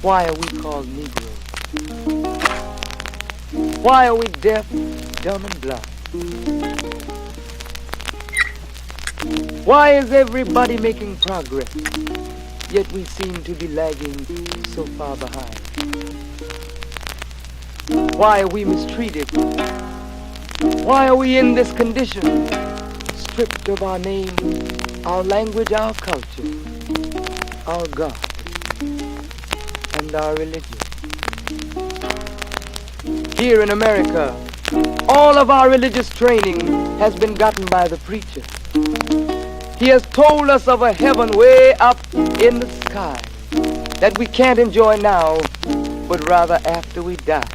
Why are we called Negroes? Why are we deaf, dumb, and blind? Why is everybody making progress, yet we seem to be lagging so far behind? Why are we mistreated? Why are we in this condition? Stripped of our name, our language, our culture, our God, and our religion. Here in America, all of our religious training has been gotten by the preacher. He has told us of a heaven way up in the sky that we can't enjoy now, but rather after we die.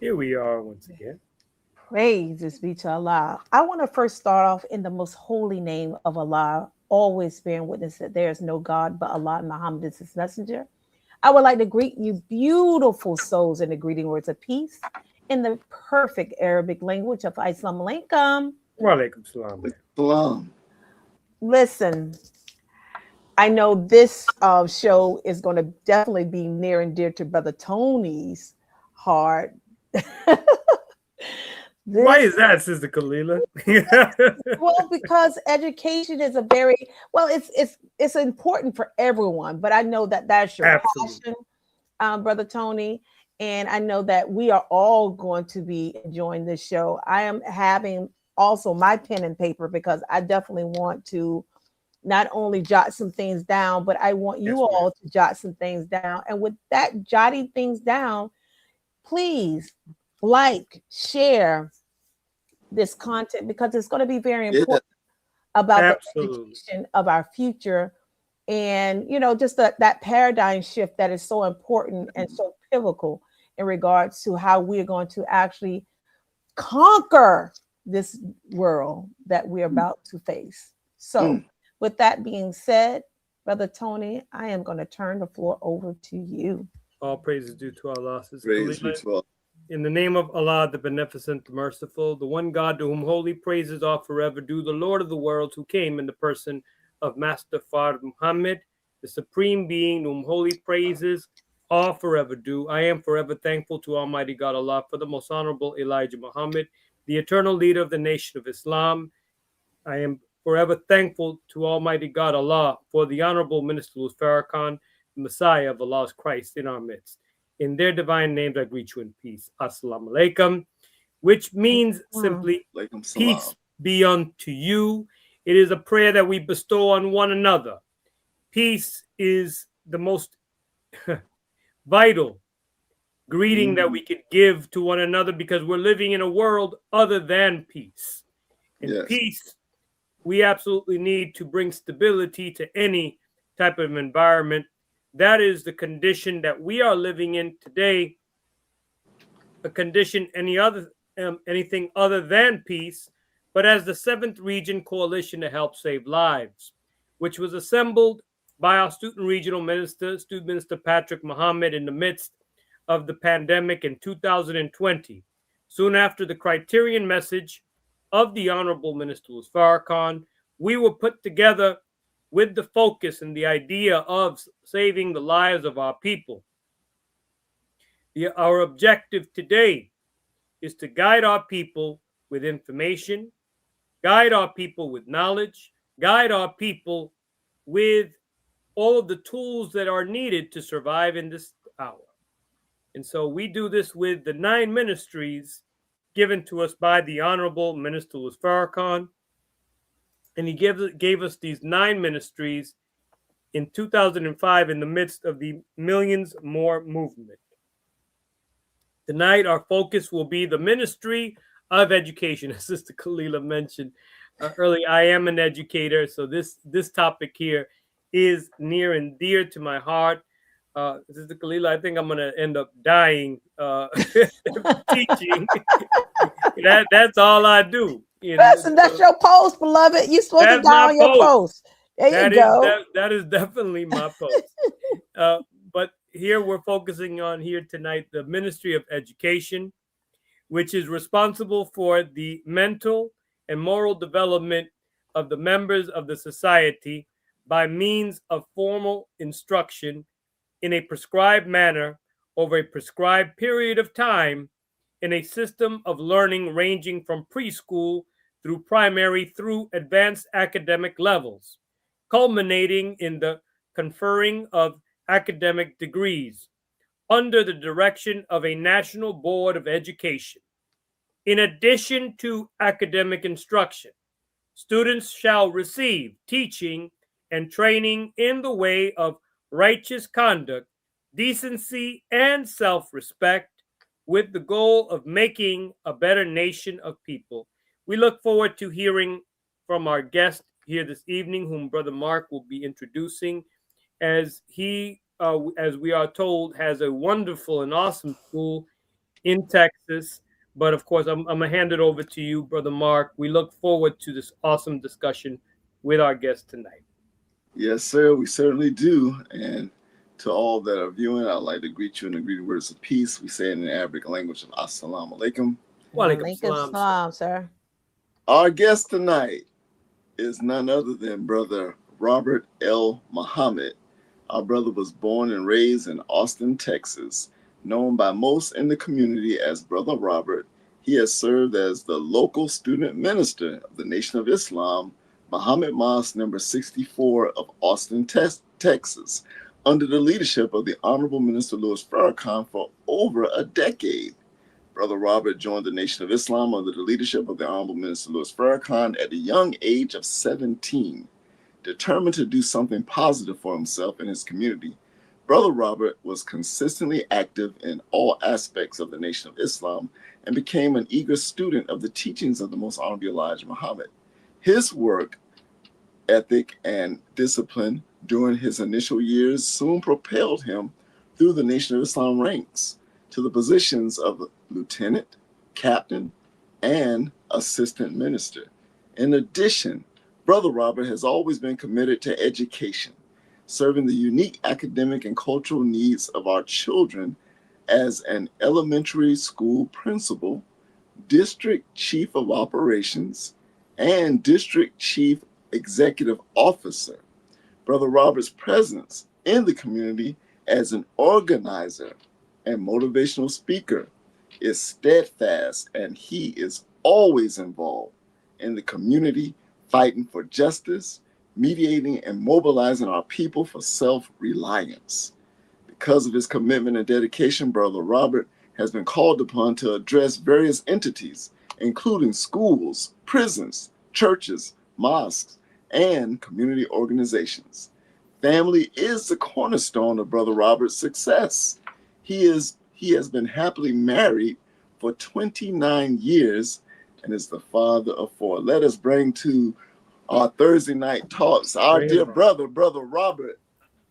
Here we are once again. Praises be to Allah. I want to first start off in the most holy name of Allah, always bearing witness that there is no God but Allah and Muhammad is his messenger. I would like to greet you, beautiful souls, in the greeting words of peace in the perfect Arabic language of Islam alaikum. Wa alaikum salam. Salam. Listen, I know this show is going to definitely be near and dear to Brother Tony's heart. Why is that, Sister Kalila? Well, because education is it's important for everyone, but I know that that's your passion, Brother Tony, and I know that we are all going to be enjoying this show. I am having also my pen and paper because I definitely want to not only jot some things down, but I want you all to jot some things down. And with that jotting things down, please like, share this content because it's going to be very important about the education of our future. And, just that paradigm shift that is so important and so pivotal in regards to how we're going to actually conquer this world that we're about to face. So with that being said, Brother Tony, I am going to turn the floor over to you. All praises due to Allah. Praise be to Allah. In the name of Allah, the Beneficent, the Merciful, the one God to whom holy praises are forever due, the Lord of the worlds, who came in the person of Master Fard Muhammad, the Supreme Being, to whom holy praises are forever due. I am forever thankful to Almighty God Allah for the most honorable Elijah Muhammad, the eternal leader of the nation of Islam. I am forever thankful to Almighty God Allah for the honorable Minister Louis Farrakhan, the Messiah of Allah's Christ in our midst. In their divine names, I greet you in peace. Assalamu alaikum, which means simply peace be unto you. It is a prayer that we bestow on one another. Peace is the most vital greeting that we could give to one another because we're living in a world other than peace. And peace, we absolutely need to bring stability to any type of environment. That is the condition that we are living in today, a condition anything other than peace, but as the Seventh Region Coalition to Help Save Lives, which was assembled by our Student Regional Minister, Student Minister Patrick Muhammad, in the midst of the pandemic in 2020, soon after the criterion message of the Honorable Minister Louis Farrakhan, we were put together with the focus and the idea of saving the lives of our people. Our objective today is to guide our people with information, guide our people with knowledge, guide our people with all of the tools that are needed to survive in this hour. And so we do this with the 9 ministries given to us by the Honorable Minister Louis Farrakhan. And he gave us these 9 ministries in 2005 in the midst of the Millions More movement. Tonight, our focus will be the Ministry of Education. As Sister Kalila mentioned earlier, I am an educator, so this topic here is near and dear to my heart. Sister Kalila, I think I'm going to end up dying teaching. That's all I do. That's your post, beloved. You're supposed to die on your post. There you go. That is definitely my post. But here we're focusing on here tonight the Ministry of Education, which is responsible for the mental and moral development of the members of the society by means of formal instruction in a prescribed manner over a prescribed period of time in a system of learning ranging from preschool through primary through advanced academic levels, culminating in the conferring of academic degrees under the direction of a National Board of Education. In addition to academic instruction, students shall receive teaching and training in the way of righteous conduct, decency, and self-respect, with the goal of making a better nation of people. We look forward to hearing from our guest here this evening, whom Brother Mark will be introducing, as he, as we are told, has a wonderful and awesome school in Texas. But of course, I'm going to hand it over to you, Brother Mark. We look forward to this awesome discussion with our guest tonight. Yes, sir, we certainly do. And to all that are viewing, I'd like to greet you in the greeting words of peace. We say it in the Arabic language of Assalamu alaikum. Wa alaikum salam, sir. Our guest tonight is none other than Brother Robert L. Muhammad. Our brother was born and raised in Austin, Texas. Known by most in the community as Brother Robert, he has served as the local student minister of the Nation of Islam, Muhammad Mosque number 64 of Austin, Texas, under the leadership of the Honorable Minister Louis Farrakhan for over a decade. Brother Robert joined the Nation of Islam under the leadership of the Honorable Minister Louis Farrakhan at the young age of 17. Determined to do something positive for himself and his community, Brother Robert was consistently active in all aspects of the Nation of Islam and became an eager student of the teachings of the Most Honorable Elijah Muhammad. His work ethic and discipline during his initial years soon propelled him through the Nation of Islam ranks to the positions of lieutenant, captain, and assistant minister. In addition, Brother Robert has always been committed to education, serving the unique academic and cultural needs of our children as an elementary school principal, district chief of operations, and district chief executive officer. Brother Robert's presence in the community as an organizer and motivational speaker is steadfast, and he is always involved in the community, fighting for justice, mediating and mobilizing our people for self-reliance. Because of his commitment and dedication, Brother Robert has been called upon to address various entities, including schools, prisons, churches, mosques, and community organizations. Family is the cornerstone of Brother Robert's success. He has been happily married for 29 years and is the father of 4. Let us bring to our Thursday night talks our dear brother, Brother Robert,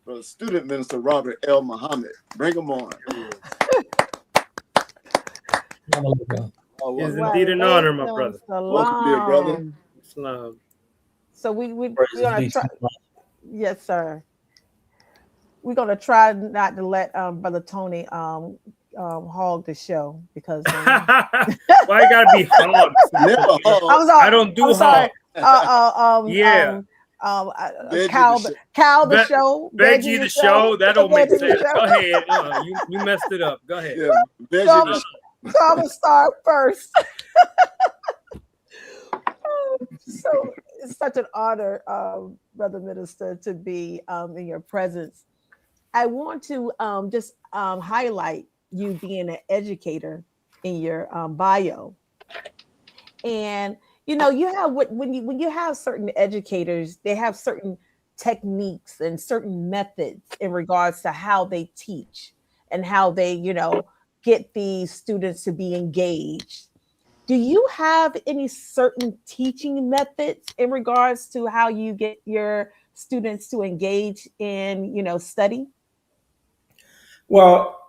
Brother Student Minister Robert L. Muhammad. Bring him on. It's indeed an honor, my brother. Welcome, dear brother. Islam. So we're gonna try. Yes, sir. We're gonna try not to let Brother Tony hog the show because why you gotta be hogs? I don't do hogs. Yeah. Cal the show. Veggie the show. That don't make sense. Go ahead. You messed it up. Go ahead. Yeah, So I'm gonna start first. So it's such an honor, Brother Minister, to be in your presence. I want to just highlight you being an educator in your bio, and you know you have when you have certain educators, they have certain techniques and certain methods in regards to how they teach and how they get the students to be engaged. Do you have any certain teaching methods in regards to how you get your students to engage in study? Well,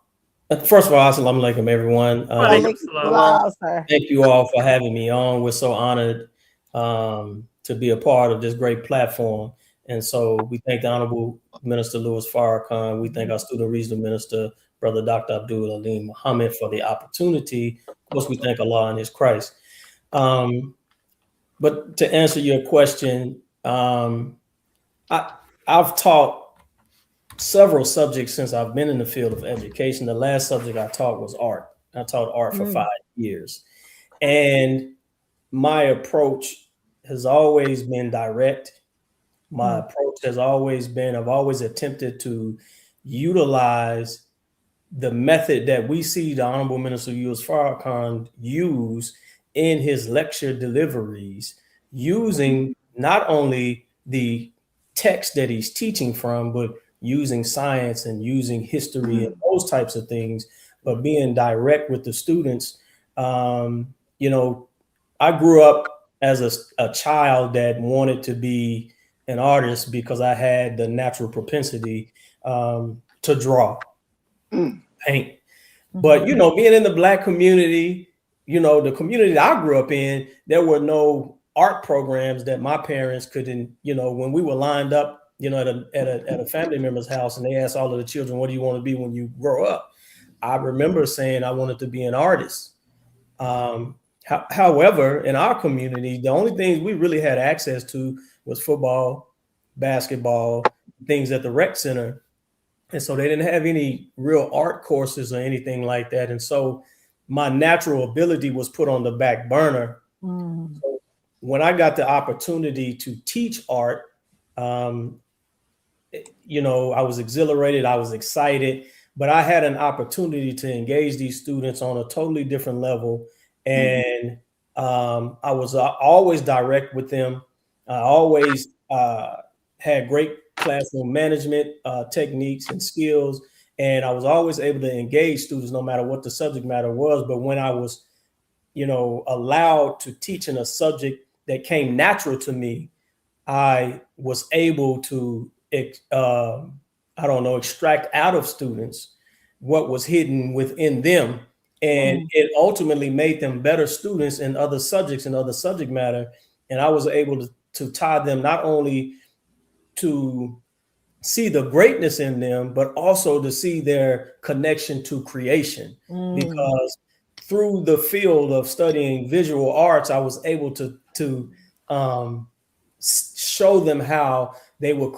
first of all, assalamu alaikum, everyone. Walaikum salam. Thank you all for having me on. We're so honored to be a part of this great platform. And so we thank the Honorable Minister Louis Farrakhan. We thank our Student Regional Minister, Brother Dr. Abdul Aleem Muhammad, for the opportunity. Of course, we thank Allah and His Christ. But to answer your question, I've taught several subjects since I've been in the field of education. The last subject I taught was art. I taught art for 5 years. And my approach has always been direct. My approach has always been, I've always attempted to utilize the method that we see the Honorable Minister Louis Farrakhan use in his lecture deliveries, using not only the text that he's teaching from, but using science and using history and those types of things, but being direct with the students. You know, I grew up as a child that wanted to be an artist because I had the natural propensity to draw, paint. But, you know, being in the Black community, you know, the community that I grew up in, there were no art programs that my parents couldn't, you know, when we were lined up, you know, at a family member's house and they asked all of the children, what do you want to be when you grow up? I remember saying I wanted to be an artist. However, in our community, the only things we really had access to was football, basketball, things at the rec center. And so they didn't have any real art courses or anything like that. And so my natural ability was put on the back burner. So when I got the opportunity to teach art, you know, I was exhilarated, I was excited, but I had an opportunity to engage these students on a totally different level. And I was always direct with them. I always had great classroom management techniques and skills. And I was always able to engage students no matter what the subject matter was. But when I was, you know, allowed to teach in a subject that came natural to me, I was able to, extract out of students what was hidden within them. And it ultimately made them better students in other subjects and other subject matter. And I was able to tie them not only to see the greatness in them, but also to see their connection to creation. Because through the field of studying visual arts, I was able to show them how they were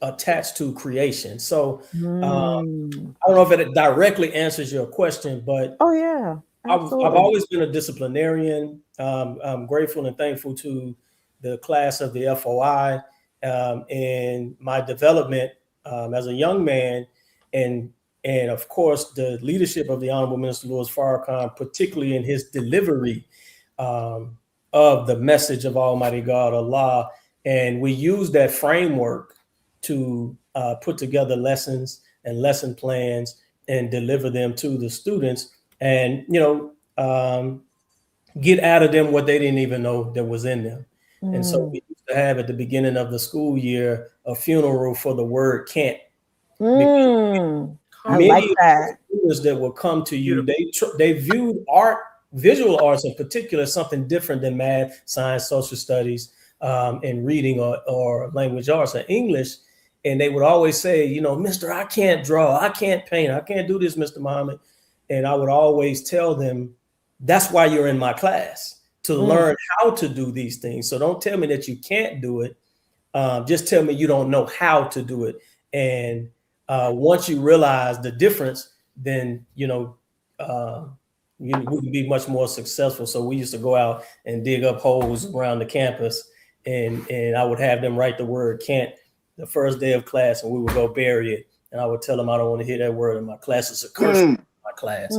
attached to creation. So I don't know if it directly answers your question, but I've always been a disciplinarian. I'm grateful and thankful to the class of the FOI and my development as a young man, and of course the leadership of the Honorable Minister Louis Farrakhan, particularly in his delivery of the message of Almighty God, Allah. And we use that framework to put together lessons and lesson plans and deliver them to the students, and get out of them what they didn't even know that was in them. And so we used to have at the beginning of the school year a funeral for the word can't. I like that. Students that will come to you, they viewed art, visual arts in particular, something different than math, science, social studies, and reading or language arts or English. And they would always say, you know, Mr. I can't draw, I can't paint, I can't do this, Mr. Muhammad. And I would always tell them, that's why you're in my class, to learn how to do these things. So don't tell me that you can't do it. Just tell me you don't know how to do it. And once you realize the difference, then, we could be much more successful. So we used to go out and dig up holes around the campus, and I would have them write the word Kent the first day of class, and we would go bury it. And I would tell them I don't want to hear that word in my class. It's a curse in my class.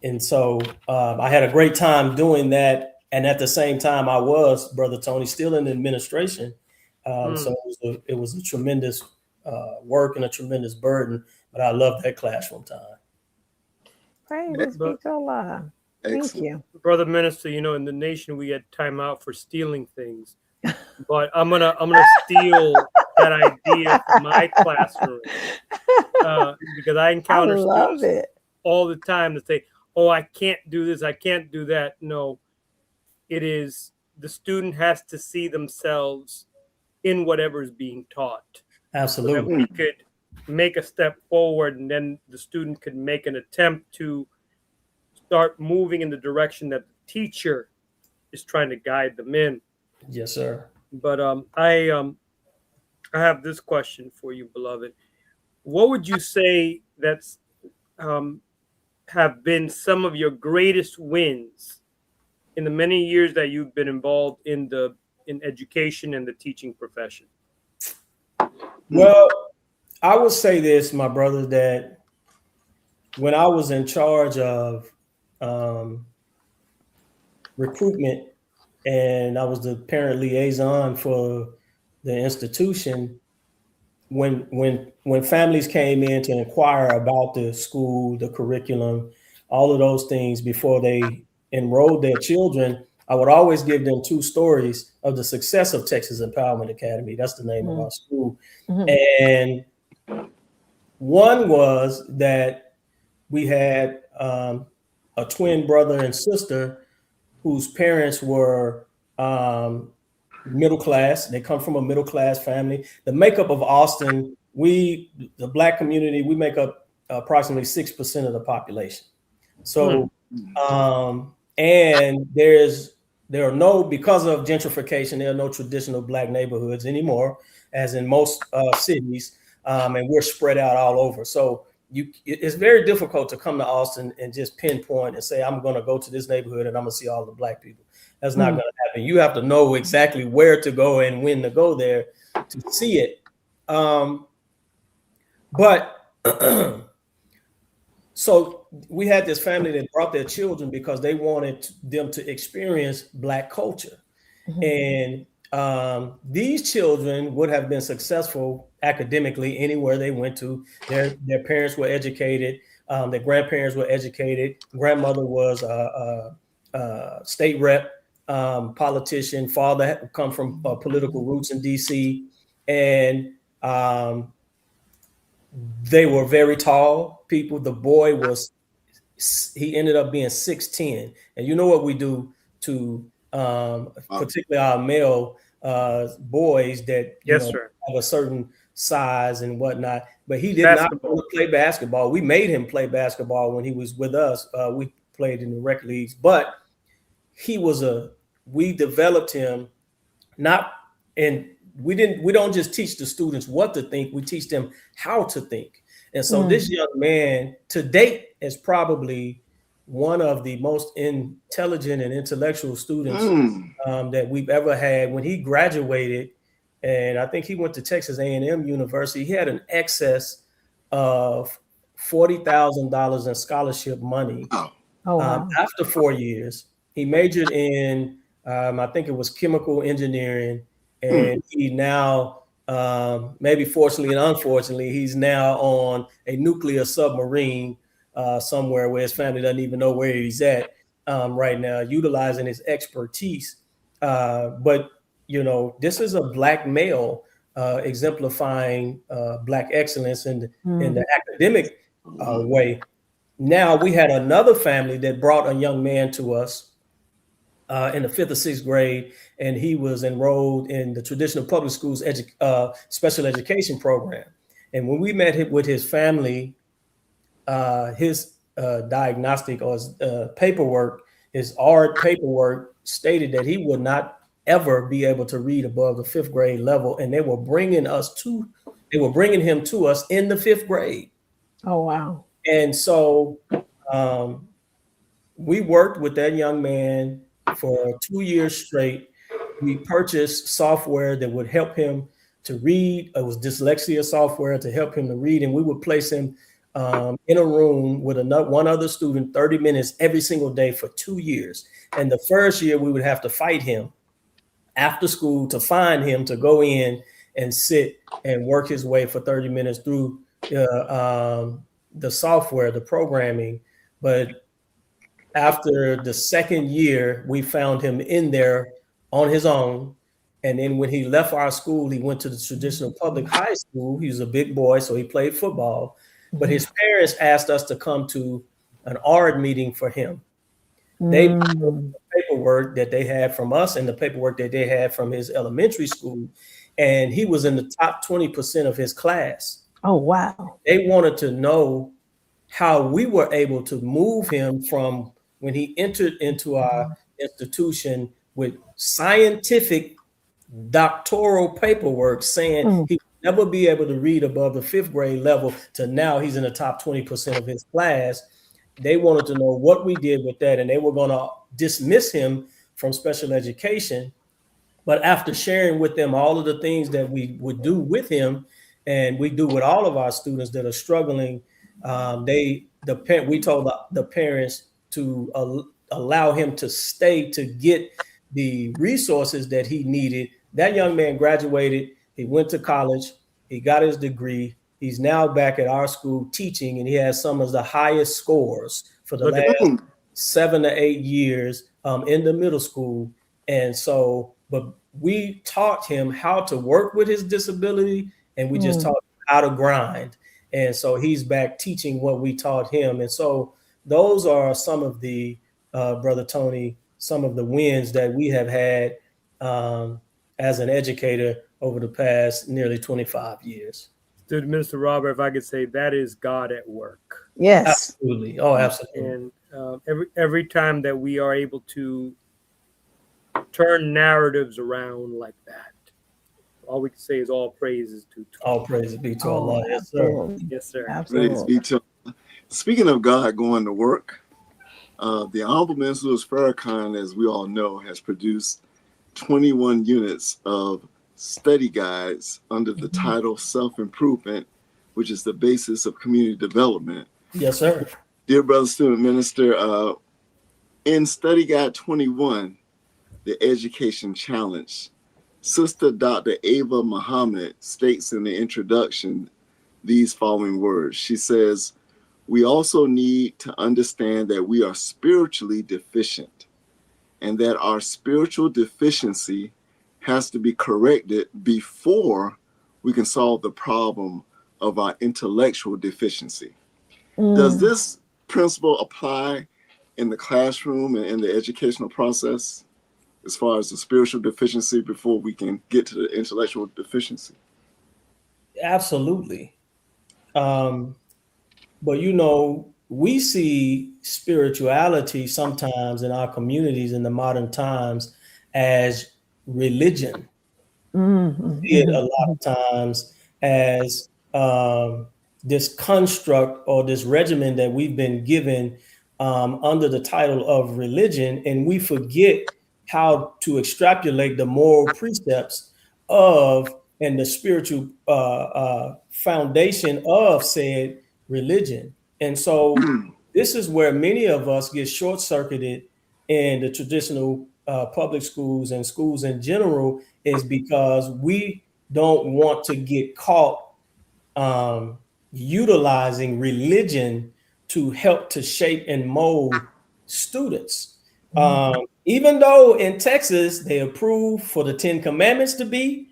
And so I had a great time doing that. And at the same time, I was, Brother Tony, still in administration. So it was a tremendous work and a tremendous burden, but I loved that classroom time. Praise be to Allah. Thank you. Brother Minister, you know, in the nation we get time out for stealing things. But I'm gonna steal that idea from my classroom because I encounter students all the time that say, "Oh, I can't do this, I can't do that." No, it is the student has to see themselves in whatever is being taught. Absolutely, so that we could make a step forward, and then the student could make an attempt to start moving in the direction that the teacher is trying to guide them in. Yes, sir. But I have this question for you, beloved. What would you say that's have been some of your greatest wins in the many years that you've been involved in education and the teaching profession? Well, I would say this, my brother, that when I was in charge of recruitment, and I was the parent liaison for the institution, when families came in to inquire about the school, the curriculum, all of those things before they enrolled their children, I would always give them two stories of the success of Texas Empowerment Academy. That's the name of our school. And one was that we had a twin brother and sister whose parents were middle class. They come from a middle class family. The makeup of Austin, the Black community, we make up approximately 6% of the population. So, and there are no, because of gentrification, there are no traditional Black neighborhoods anymore, as in most cities, and we're spread out all over. So it's very difficult to come to Austin and just pinpoint and say, I'm going to go to this neighborhood and I'm going to see all the Black people. That's not going to happen. You have to know exactly where to go and when to go there to see it. But so we had this family that brought their children because they wanted them to experience Black culture. And these children would have been successful academically anywhere they went to. Their parents were educated. Their grandparents were educated. Grandmother was a state rep, politician. Father had come from political roots in DC. And they were very tall people. The boy he ended up being 6'10". And you know what we do to particularly our male boys that have a certain size and whatnot. But he did not want to play basketball. We made him play basketball when he was with us. We played in the rec leagues, but we developed him we don't just teach the students what to think, we teach them how to think. And so this young man to date is probably one of the most intelligent and intellectual students that we've ever had. When he graduated, and I think he went to Texas A&M University, he had an excess of $40,000 in scholarship money. After 4 years, he majored in, I think it was chemical engineering, and he now, maybe fortunately and unfortunately, he's now on a nuclear submarine somewhere where his family doesn't even know where he's at right now, utilizing his expertise. But, you know, this is a Black male exemplifying Black excellence in the academic way. Now we had another family that brought a young man to us in the 5th or 6th grade, and he was enrolled in the traditional public schools special education program. And when we met with his family, his diagnostic or his paperwork, his art paperwork stated that he would not ever be able to read above the 5th grade level, and they were bringing him to us in the 5th grade. Oh wow! And so We worked with that young man for 2 years straight. We purchased software that would help him to read. It was dyslexia software to help him to read, and we would place him in a room with one other student 30 minutes every single day for 2 years. And the first year, we would have to fight him after school to find him to go in and sit and work his way for 30 minutes through the software, the programming. But after the second year, we found him in there on his own. And then when he left our school, he went to the traditional public high school. He was a big boy, so he played football. But his parents asked us to come to an ARD meeting for him. They the paperwork that they had from us and the paperwork that they had from his elementary school, and he was in the top 20% of his class. Oh, wow. They wanted to know how we were able to move him from when he entered into our institution with scientific doctoral paperwork saying he would never be able to read above the 5th grade level to now he's in the top 20% of his class. They wanted to know what we did with that, and they were going to dismiss him from special education. But after sharing with them all of the things that we would do with him, and we do with all of our students that are struggling, we told the parents to allow him to stay to get the resources that he needed. That young man graduated. He went to college. He got his degree. He's now back at our school teaching, and he has some of the highest scores for the last 7 to 8 years in the middle school. And so, but we taught him how to work with his disability, and we just taught him how to grind. And so he's back teaching what we taught him. And so those are some of the, Brother Tony, some of the wins that we have had as an educator over the past nearly 25 years. Student Minister Robert, if I could say, that is God at work. Yes. Absolutely. Oh, absolutely. And every time that we are able to turn narratives around like that, all we can say is all praises to all praises be to Allah. Yes, sir. Yes, sir. Absolutely. Praise be to Allah. Speaking of God going to work, the Honorable Minister Louis Farrakhan, as we all know, has produced 21 units of study guides under the title Self-Improvement, which is the basis of community development. Yes, sir. Dear brother student minister, in study guide 21, the education challenge, Sister Dr. Ava Muhammad states in the introduction these following words. She says, "We also need to understand that we are spiritually deficient and that our spiritual deficiency has to be corrected before we can solve the problem of our intellectual deficiency." Does this principle apply in the classroom and in the educational process as far as the spiritual deficiency before we can get to the intellectual deficiency? Absolutely. But you know, we see spirituality sometimes in our communities in the modern times as religion. We see it a lot of times as this construct or this regimen that we've been given under the title of religion, and we forget how to extrapolate the moral precepts of and the spiritual foundation of said religion. And so this is where many of us get short-circuited in the traditional public schools and schools in general, is because we don't want to get caught utilizing religion to help to shape and mold students. Even though in Texas, they approve for the 10 Commandments to be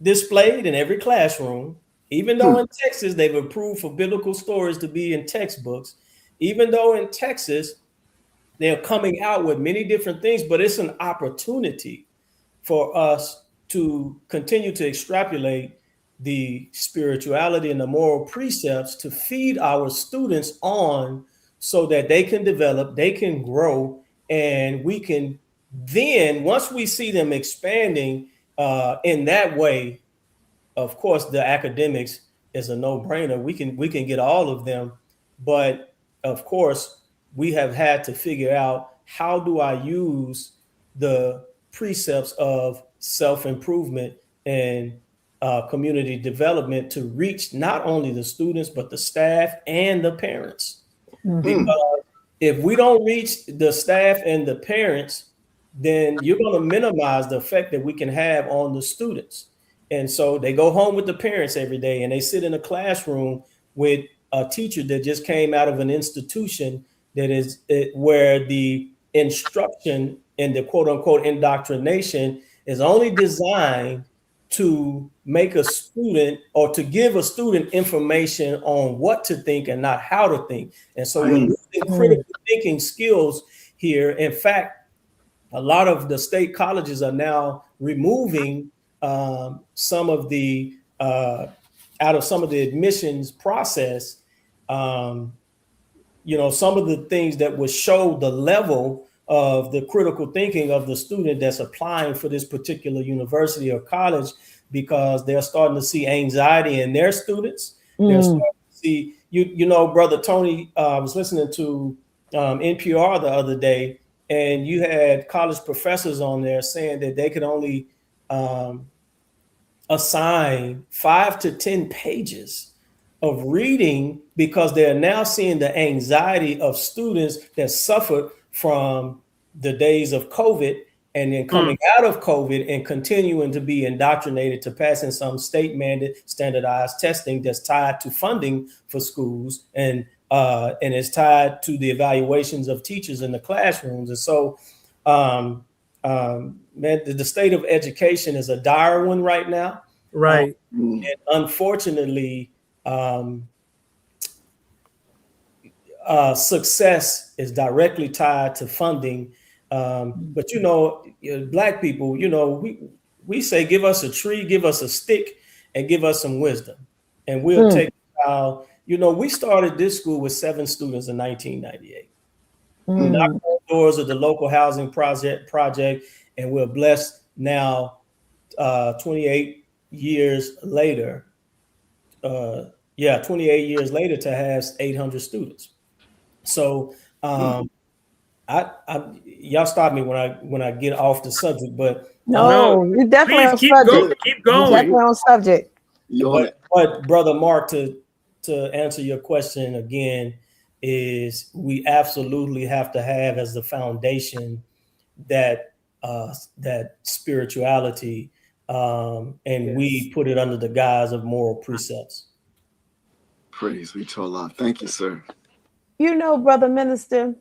displayed in every classroom, even though in Texas, they've approved for biblical stories to be in textbooks, even though in Texas, they're coming out with many different things, but it's an opportunity for us to continue to extrapolate the spirituality and the moral precepts to feed our students on so that they can develop, they can grow, and we can then, once we see them expanding in that way, of course, the academics is a no-brainer. We can get all of them, but of course, we have had to figure out, how do I use the precepts of self-improvement and community development to reach not only the students, but the staff and the parents. Because if we don't reach the staff and the parents, then you're going to minimize the effect that we can have on the students. And so they go home with the parents every day, and they sit in a classroom with a teacher that just came out of an institution that is where the instruction and the quote unquote indoctrination is only designed to make a student, or to give a student information on what to think and not how to think. And so we're losing critical thinking skills here. In fact, a lot of the state colleges are now removing some of the out of some of the admissions process, some of the things that would show the level of the critical thinking of the student that's applying for this particular university or college, because they're starting to see anxiety in their students. They're starting to see, Brother Tony, I was listening to NPR the other day, and you had college professors on there saying that they could only assign 5 to 10 pages of reading, because they're now seeing the anxiety of students that suffered from the days of COVID, and then coming out of COVID and continuing to be indoctrinated to passing some state mandated standardized testing that's tied to funding for schools, and it's tied to the evaluations of teachers in the classrooms. And so, the state of education is a dire one right now. Right. And unfortunately, success is directly tied to funding. But Black people, we say, give us a tree, give us a stick, and give us some wisdom, and we'll take a child. We started this school with 7 students in 1998. We knocked on the doors of the local housing project, and we're blessed now, 28 years later. 28 years later, to have 800 students. So, y'all stop me when I get off the subject, but no, you definitely on subject. Keep going. Definitely on subject. But Brother Mark, to answer your question again, is we absolutely have to have as the foundation that spirituality, and we put it under the guise of moral precepts. Praise be to Allah. Thank you, sir. Brother Minister,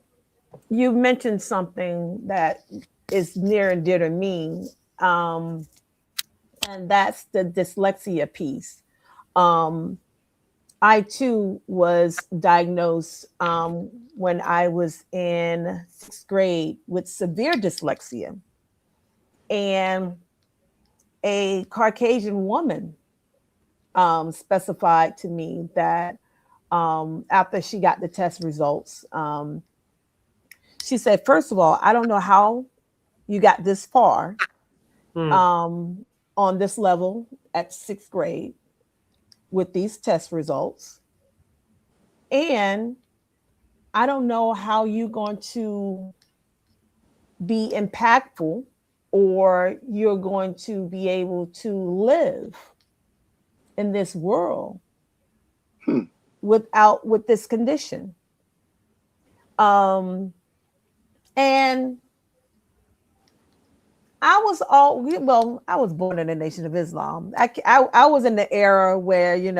you mentioned something that is near and dear to me, and that's the dyslexia piece. I too was diagnosed when I was in 6th grade with severe dyslexia, and a Caucasian woman specified to me that after she got the test results, she said, first of all, I don't know how you got this far on this level at 6th grade with these test results. And I don't know how you're going to be impactful, or you're going to be able to live in this world with this condition. And I was born in the Nation of Islam. I was in the era where, it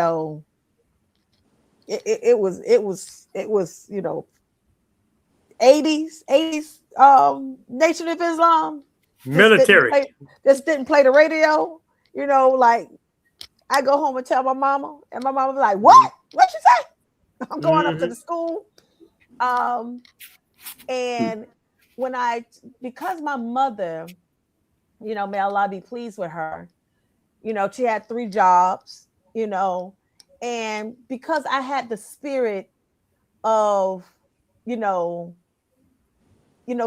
was 80s Nation of Islam. Military. Just didn't play the radio. Like I go home and tell my mama, and my mama was like, "What? What you say?" I'm going up to the school. And because my mother, may Allah be pleased with her, she had 3 jobs, and because I had the spirit of,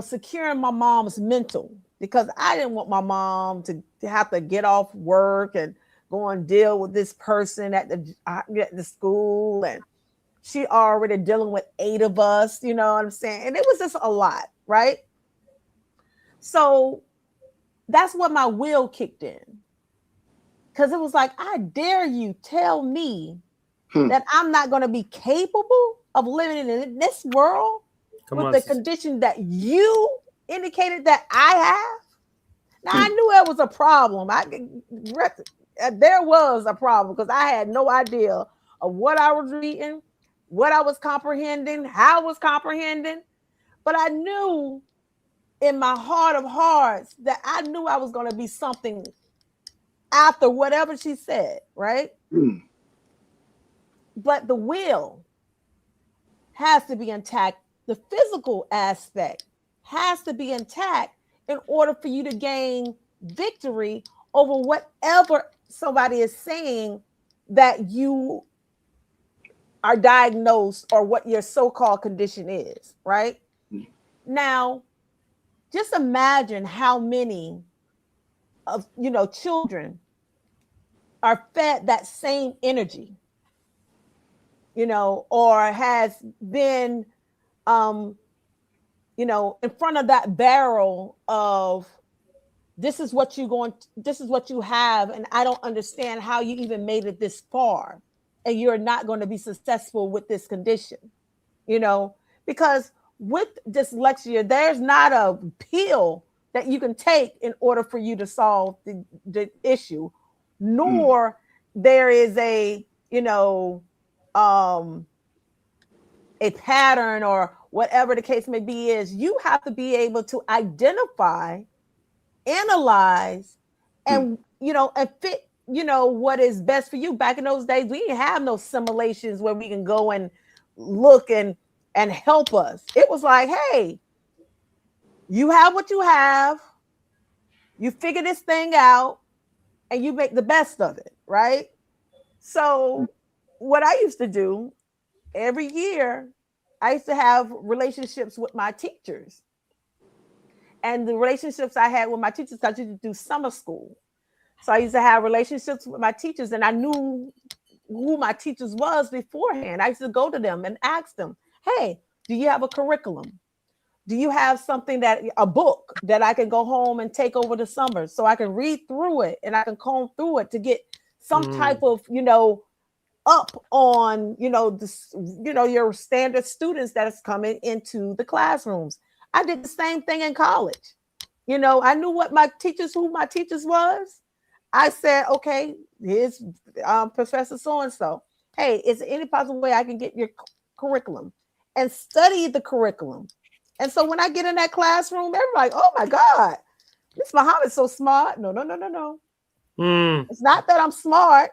securing my mom's mental, because I didn't want my mom to have to get off work and go and deal with this person at the school. And she already dealing with 8 of us, you know what I'm saying? And it was just a lot, right? So that's what my will kicked in. Because it was like, I dare you tell me that I'm not going to be capable of living in this world with the condition that you indicated that I have. Now, I knew there was a problem. There was a problem because I had no idea of what I was reading, what I was comprehending, how I was comprehending. But I knew in my heart of hearts that I knew I was going to be something after whatever she said, right? But the will has to be intact. The physical aspect has to be intact in order for you to gain victory over whatever somebody is saying that you are diagnosed or what your so-called condition is, right? Now, just imagine how many of children are fed that same energy, or has been in front of that barrel of this is what you have, and I don't understand how you even made it this far, and you're not going to be successful with this condition, because with dyslexia, there's not a pill that you can take in order for you to solve the issue, nor there is a pattern or whatever the case may be. Is you have to be able to identify, analyze, and and fit what is best for you. Back in those days, we didn't have no simulations where we can go and look and help us. It was like, hey, you have what you have, you figure this thing out, and you make the best of it, right? So what I used to do every year, I used to have relationships with my teachers. And the relationships I had with my teachers, I used to do summer school. So I used to have relationships with my teachers, and I knew who my teachers was beforehand. I used to go to them and ask them, hey, do you have a curriculum? Do you have a book that I can go home and take over the summer so I can read through it and I can comb through it to get some type of, up on, your standard students that is coming into the classrooms. I did the same thing in college. I knew who my teachers was. I said, okay, here's Professor so-and-so. Hey, is there any possible way I can get your curriculum and study the curriculum? And so when I get in that classroom, everybody's like, oh my God, Miss Muhammad's so smart. No. It's not that I'm smart.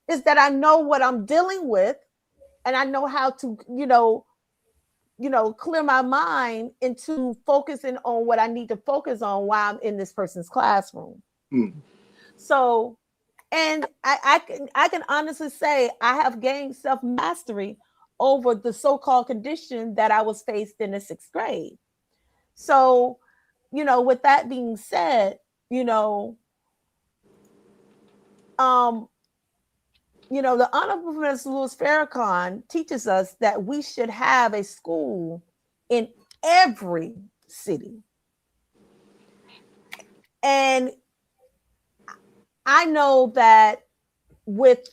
It's that I know what I'm dealing with, and I know how to, clear my mind into focusing on what I need to focus on while I'm in this person's classroom. So, and I can honestly say I have gained self-mastery over the so-called condition that I was faced in the 6th grade. So, with that being said, the Honorable Professor Louis Farrakhan teaches us that we should have a school in every city. And I know that with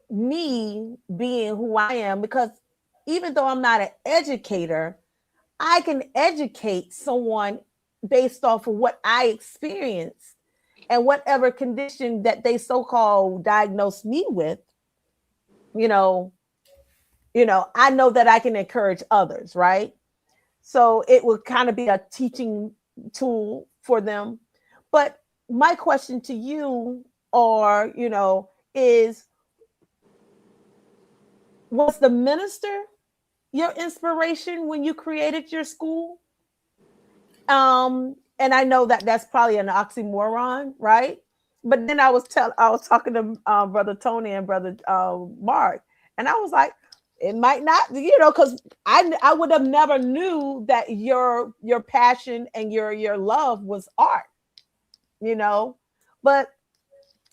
me being who I am, because even though I'm not an educator, I can educate someone based off of what I experienced and whatever condition that they so-called diagnosed me with. I know that I can encourage others, right? So it will kind of be a teaching tool for them. But my question to you, is, was the minister your inspiration when you created your school? And I know that that's probably an oxymoron, right? But then I was talking to Brother Tony and Brother Mark, and I was like, it might not, because I would have never knew that your passion and your love was art, But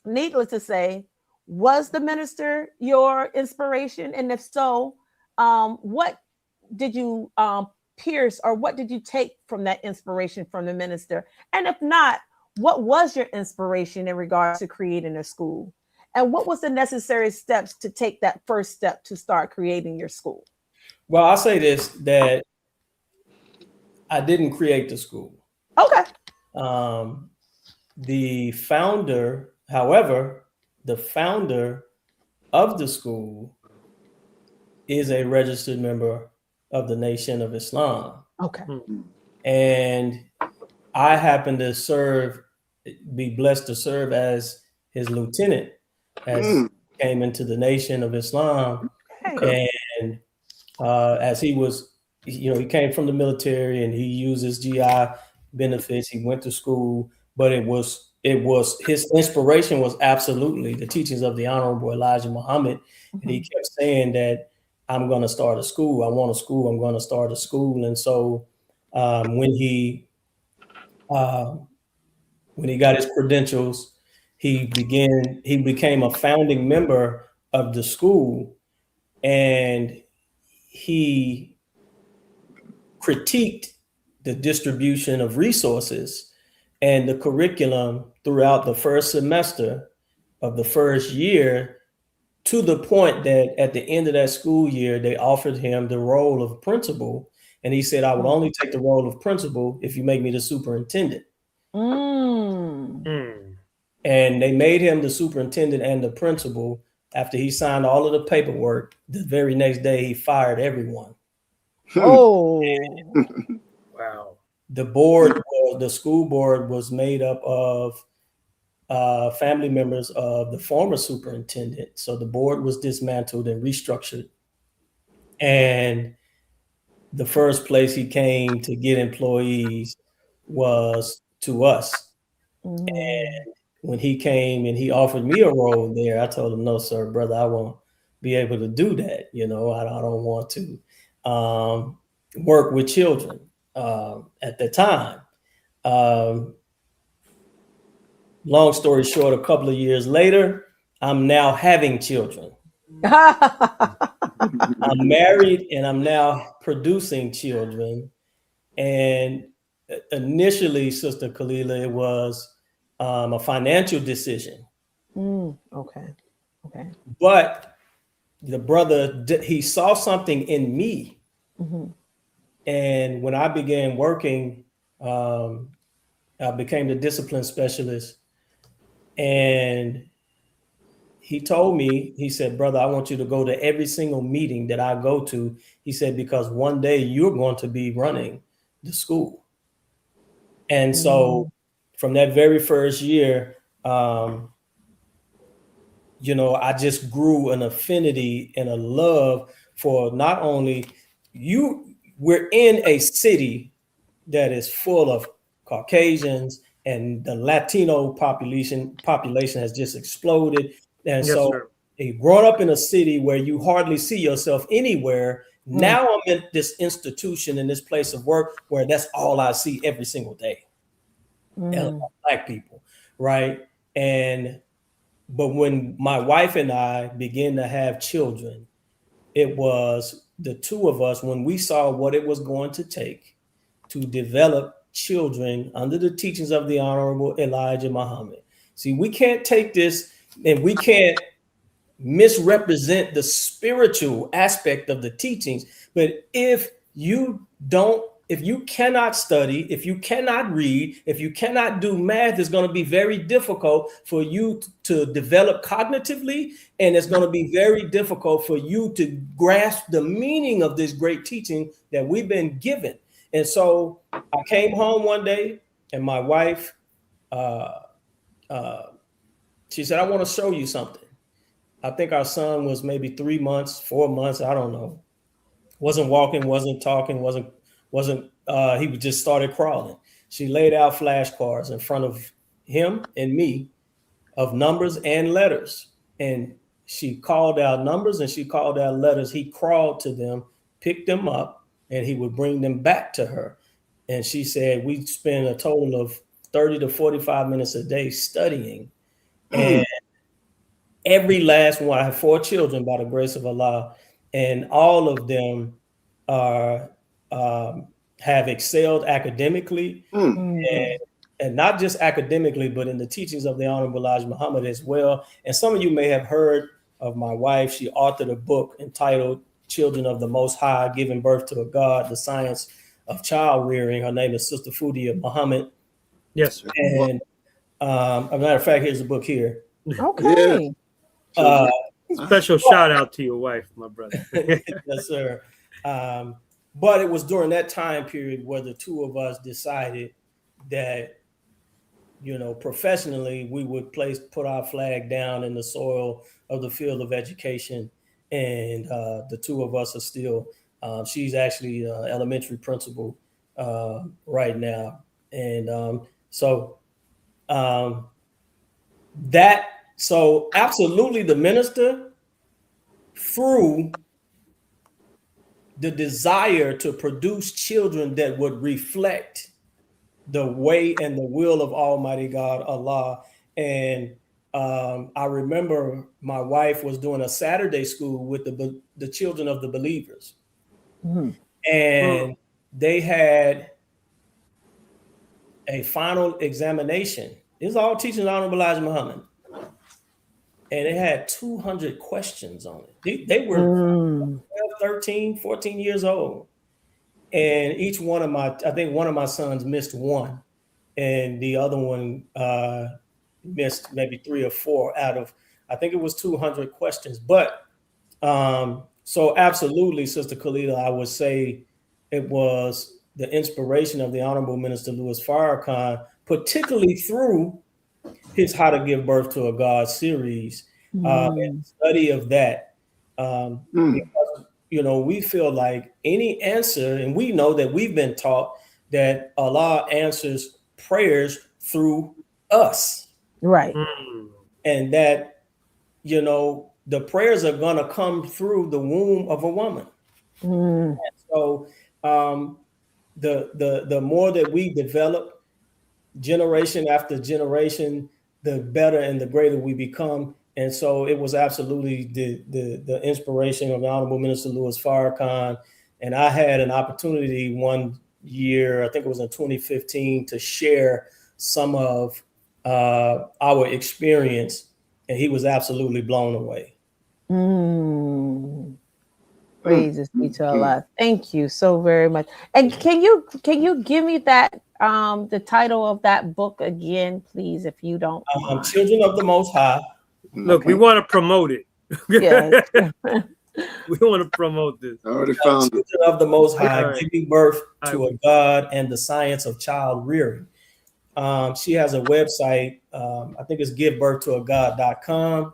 needless to say, was the minister your inspiration? And if so, what did you pierce, or what did you take from that inspiration from the minister? And if not, what was your inspiration in regards to creating a school? And what was the necessary steps to take that first step to start creating your school? Well, I'll say this, that I didn't create the school. Okay. The founder, however, the founder of the school is a registered member of the Nation of Islam. Okay. And I happen to be blessed to serve as his lieutenant as he came into the Nation of Islam. Okay. And as he was, he came from the military and he used his GI benefits. He went to school, but it was his inspiration was absolutely the teachings of the Honorable Elijah Muhammad. And he kept saying that I'm going to start a school. I want a school. I'm going to start a school. And so when he got his credentials, he became a founding member of the school, and he critiqued the distribution of resources and the curriculum throughout the first semester of the first year, to the point that at the end of that school year, they offered him the role of principal. And he said, I would only take the role of principal if you make me the superintendent. And they made him the superintendent and the principal. After he signed all of the paperwork, the very next day, he fired everyone. Oh. Wow. The school board was made up of family members of the former superintendent. So the board was dismantled and restructured. And the first place he came to get employees was to us. And when he came and he offered me a role there, I told him, no, sir, brother, I won't be able to do that. I don't want to work with children at the time. Long story short, a couple of years later, I'm now having children. I'm married and I'm now producing children. And initially, Sister Kalila, it was a financial decision. Okay. But the brother, he saw something in me. And when I began working, I became the discipline specialist. And he told me, he said, brother, I want you to go to every single meeting that I go to. He said, because one day you're going to be running the school. And so from that very first year, I just grew an affinity and a love for not only we're in a city that is full of Caucasians, and the Latino population has just exploded. And Yes, so sir. growing up in a city where you hardly see yourself anywhere, now I'm in this institution, in this place of work where that's all I see every single day. Black people, right? But when my wife and I began to have children, it was the two of us, when we saw what it was going to take to develop children under the teachings of the Honorable Elijah Muhammad. See, we can't take this and we can't misrepresent the spiritual aspect of the teachings. But if you cannot study, if you cannot read, if you cannot do math, it's going to be very difficult for you to develop cognitively. And it's going to be very difficult for you to grasp the meaning of this great teaching that we've been given. And so I came home one day and my wife, she said, I want to show you something. I think our son was maybe 3 months, 4 months. I don't know. Wasn't walking, wasn't talking, he just started crawling. She laid out flashcards in front of him and me of numbers and letters. And she called out numbers and she called out letters. He crawled to them, picked them up, and he would bring them back to her. And she said, we spend a total of 30 to 45 minutes a day studying. And every last one, I have 4 children by the grace of Allah. and all of them are have excelled academically, and not just academically, but in the teachings of the Honorable Elijah Muhammad as well. And some of you may have heard of my wife. She authored a book entitled Children of the Most High, Giving Birth to a God, the Science of Child Rearing. Her name is Sister Fudia Muhammad. Yes, sir. And as a matter of fact, here's the book here. Okay. Special shout out to your wife, my brother. Yes, sir. But it was during that time period where the two of us decided that, you know, professionally, we would put our flag down in the soil of the field of education. And the two of us are still, she's actually elementary principal right now. And so absolutely the minister, through the desire to produce children that would reflect the way and the will of Almighty God, Allah. And I remember my wife was doing a Saturday school with the children of the believers. And they had a final examination. This is all teaching Honorable Elijah Muhammad. And it had 200 questions on it. They were 12, 13, 14 years old. And each one of I think one of my sons missed one. And the other one missed maybe 3 or 4 out of, I think it was 200 questions. But so absolutely, Sister Khalida, I would say it was the inspiration of the Honorable Minister Louis Farrakhan, particularly through his How to Give Birth to a God series, and study of that. Because, you know, we feel like any answer, and we know that we've been taught that Allah answers prayers through us. Right. And that, you know, the prayers are going to come through the womb of a woman. And so the more that we develop generation after generation, the better and the greater we become. And so it was absolutely the inspiration of the Honorable Minister Louis Farrakhan. And I had an opportunity one year, I think it was in 2015, to share some of our experience, and he was absolutely blown away. Praises be to Allah. Thank you so very much. And can you give me that the title of that book again, please, if you don't mind? Children of the Most High. Look, we want to promote it. Yes. We want to promote this. I already found it. Children of the Most High, Right. Giving Birth to a God and the Science of Child Rearing. She has a website, I think it's givebirthtoagod.com.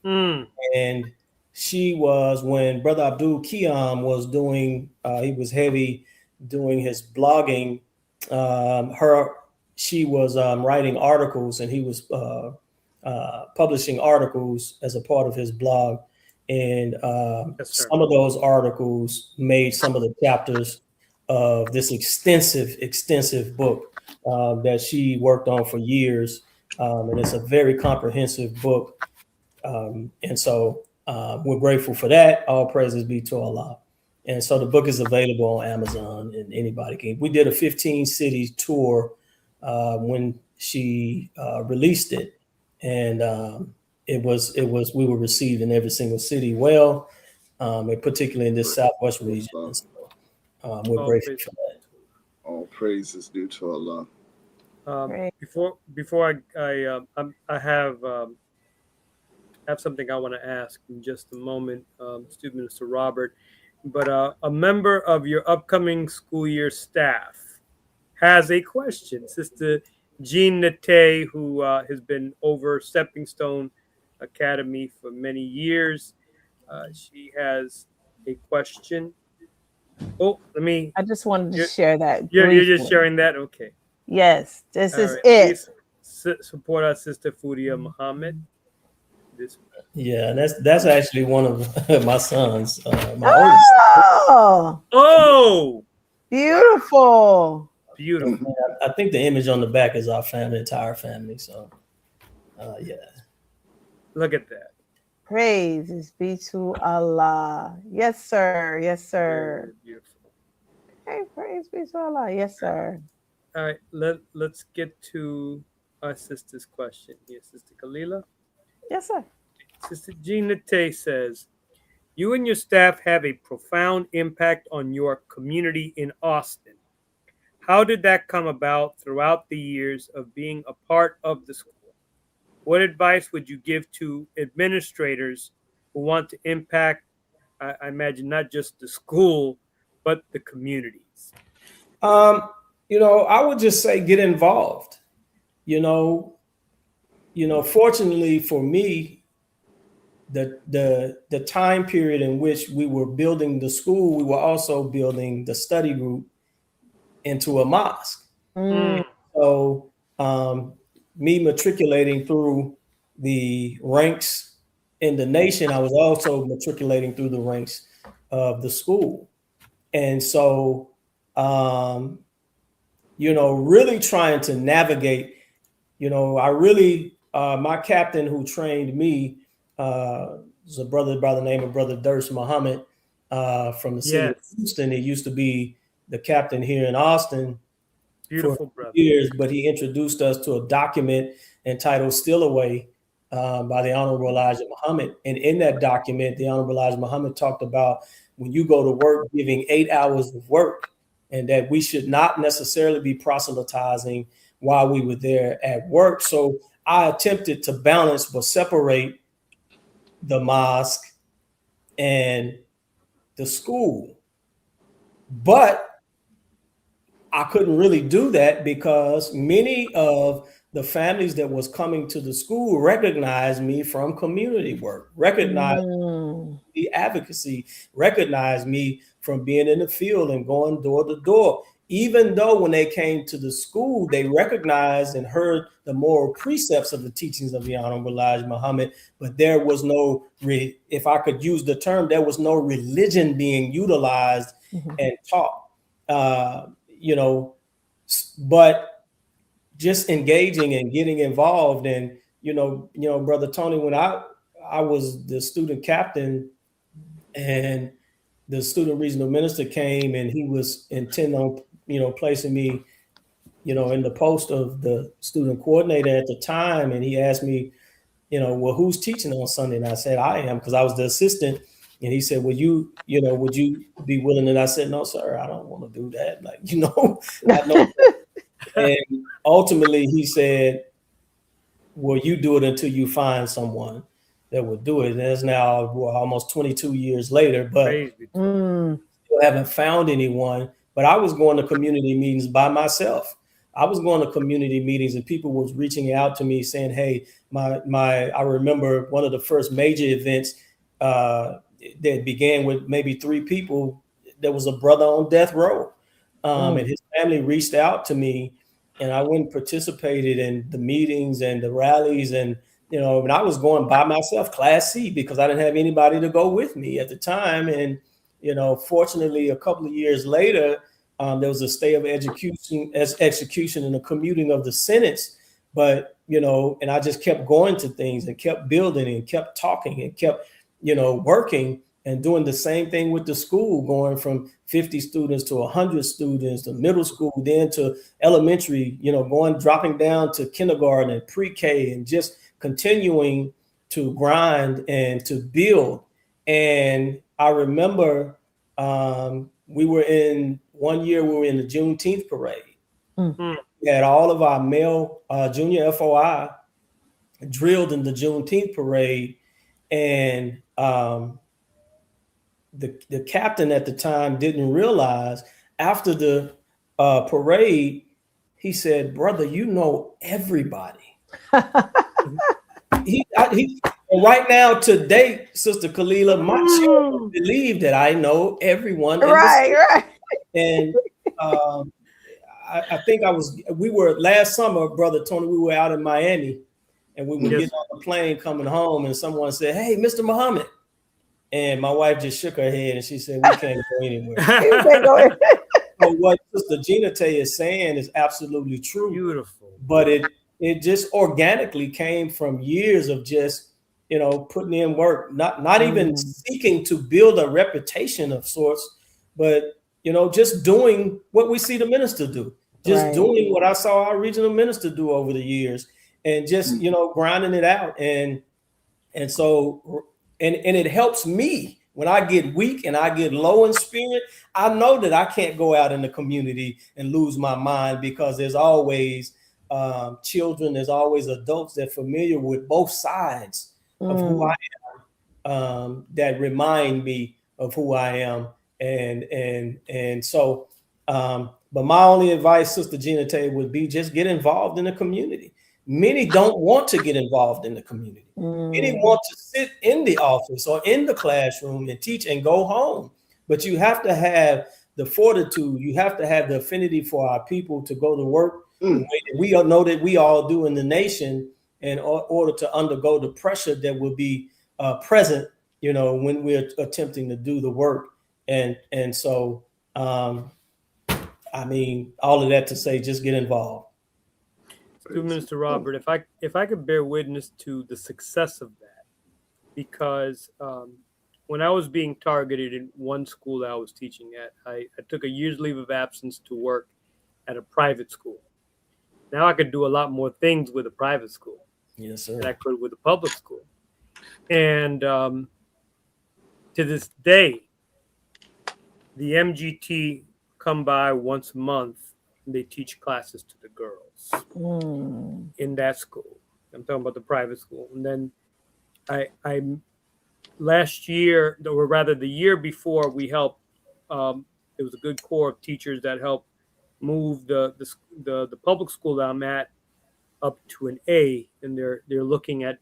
And she was, when Brother Abdul Qiyam was doing, he was heavy doing his blogging, she was writing articles, and he was publishing articles as a part of his blog. And some of those articles made some of the chapters of this extensive book that she worked on for years. And it's a very comprehensive book. And so we're grateful for that. All praises be to Allah. And so the book is available on Amazon, and anybody can. We did a 15 city tour when she released it. And we were received in every single city well, and particularly in this Southwest region. So, we're grateful for that. All praises due to Allah. Before I have something I want to ask in just a moment, Student Minister Robert. But a member of your upcoming school year staff has a question. Sister Jean Nate, who has been over Stepping Stone Academy for many years, she has a question. Oh, I just wanted to share that. You're just sharing that? Okay. Yes, this is right. it. Please support our Sister Fudia Muhammad. Yeah, that's actually one of my sons. Oh, beautiful. Beautiful. I think the image on the back is our family, entire family. So, yeah. Look at that. Praises be to Allah. Yes, sir. Yes, sir. Very beautiful. Hey, praise be to Allah. Yes, sir. All right, let's get to our sister's question here, Sister Kalila. Yes, sir. Sister Gina Tay says, you and your staff have a profound impact on your community in Austin. How did that come about throughout the years of being a part of the school? What advice would you give to administrators who want to impact, I imagine, not just the school, but the communities? I would just say get involved. Fortunately for me, the time period in which we were building the school, we were also building the study group into a mosque. So me matriculating through the ranks in the nation, I was also matriculating through the ranks of the school. And so, really trying to navigate, my captain who trained me was a brother by the name of Brother Durs Muhammad from the city of Houston. He used to be the captain here in Austin. Beautiful for brother. years, but he introduced us to a document entitled Still Away by the Honorable Elijah Muhammad. And in that document, the Honorable Elijah Muhammad talked about when you go to work, giving 8 hours of work, and that we should not necessarily be proselytizing while we were there at work. So I attempted to balance but separate the mosque and the school. But I couldn't really do that because many of the families that was coming to the school recognized me from community work, recognized the advocacy, recognized me from being in the field and going door to door. Even though when they came to the school, they recognized and heard the moral precepts of the teachings of the Honorable Elijah Muhammad, but there was no, if I could use the term, there was no religion being utilized and taught. But just engaging and getting involved. And, Brother Tony, when I was the student captain and the student regional minister came and he was intent on, placing me, in the post of the student coordinator at the time. And he asked me, well, who's teaching on Sunday? And I said, I am, because I was the assistant. And he said, would you be willing? And I said, no, sir, I don't want to do that. I know. And ultimately he said, well, you do it until you find someone that would do it. And it's now almost 22 years later, but still haven't found anyone. But I was going to community meetings by myself. I was going to community meetings and people was reaching out to me saying, hey, I remember one of the first major events that began with maybe 3 people. There was a brother on death row. And his family reached out to me and I went and participated in the meetings and the rallies. And, and I was going by myself, Class C, because I didn't have anybody to go with me at the time. And, fortunately, a couple of years later, there was a stay of execution and a commuting of the sentence. But, and I just kept going to things and kept building and kept talking and kept, working and doing the same thing with the school, going from 50 students to 100 students to middle school, then to elementary, dropping down to kindergarten and pre-K and just continuing to grind and to build. And I remember we were in the Juneteenth parade. We had all of our male junior FOI drilled in the Juneteenth parade. And the captain at the time didn't realize after the parade, he said, brother, everybody. Right now, to date, Sister Kalila, my children believe that I know everyone. Right. And I think we were last summer, Brother Tony, we were out in Miami and we were getting on the plane coming home and someone said, hey, Mr. Muhammad. And my wife just shook her head and she said, we can't go anywhere. So what Sister Gina Tay is saying is absolutely true. Beautiful. But it just organically came from years of just putting in work, not even seeking to build a reputation of sorts, but just doing what we see the minister do, just doing what I saw our regional minister do over the years, and just grinding it out, and so it helps me when I get weak and I get low in spirit. I know that I can't go out in the community and lose my mind, because there's always children, there's always adults that are familiar with both sides of who I am, that remind me of who I am. And so, but my only advice, Sister Gina Tay, would be just get involved in the community. Many don't want to get involved in the community. Many want to sit in the office or in the classroom and teach and go home. But you have to have the fortitude. You have to have the affinity for our people to go to work the way that we all know that we all do in the nation, in order to undergo the pressure that will be present, when we're attempting to do the work. And so, all of that to say, just get involved. To Minister Robert, if I could bear witness to the success of that, because when I was being targeted in one school that I was teaching at, I took a year's leave of absence to work at a private school. Now I could do a lot more things with a private school. Yes, sir. Than I could with a public school. And to this day, the MGT come by once a month, and they teach classes to the girls in that school. I'm talking about the private school. And then I last year, or rather the year before, we helped. It was a good core of teachers that helped move the public school that I'm at up to an A, and they're looking at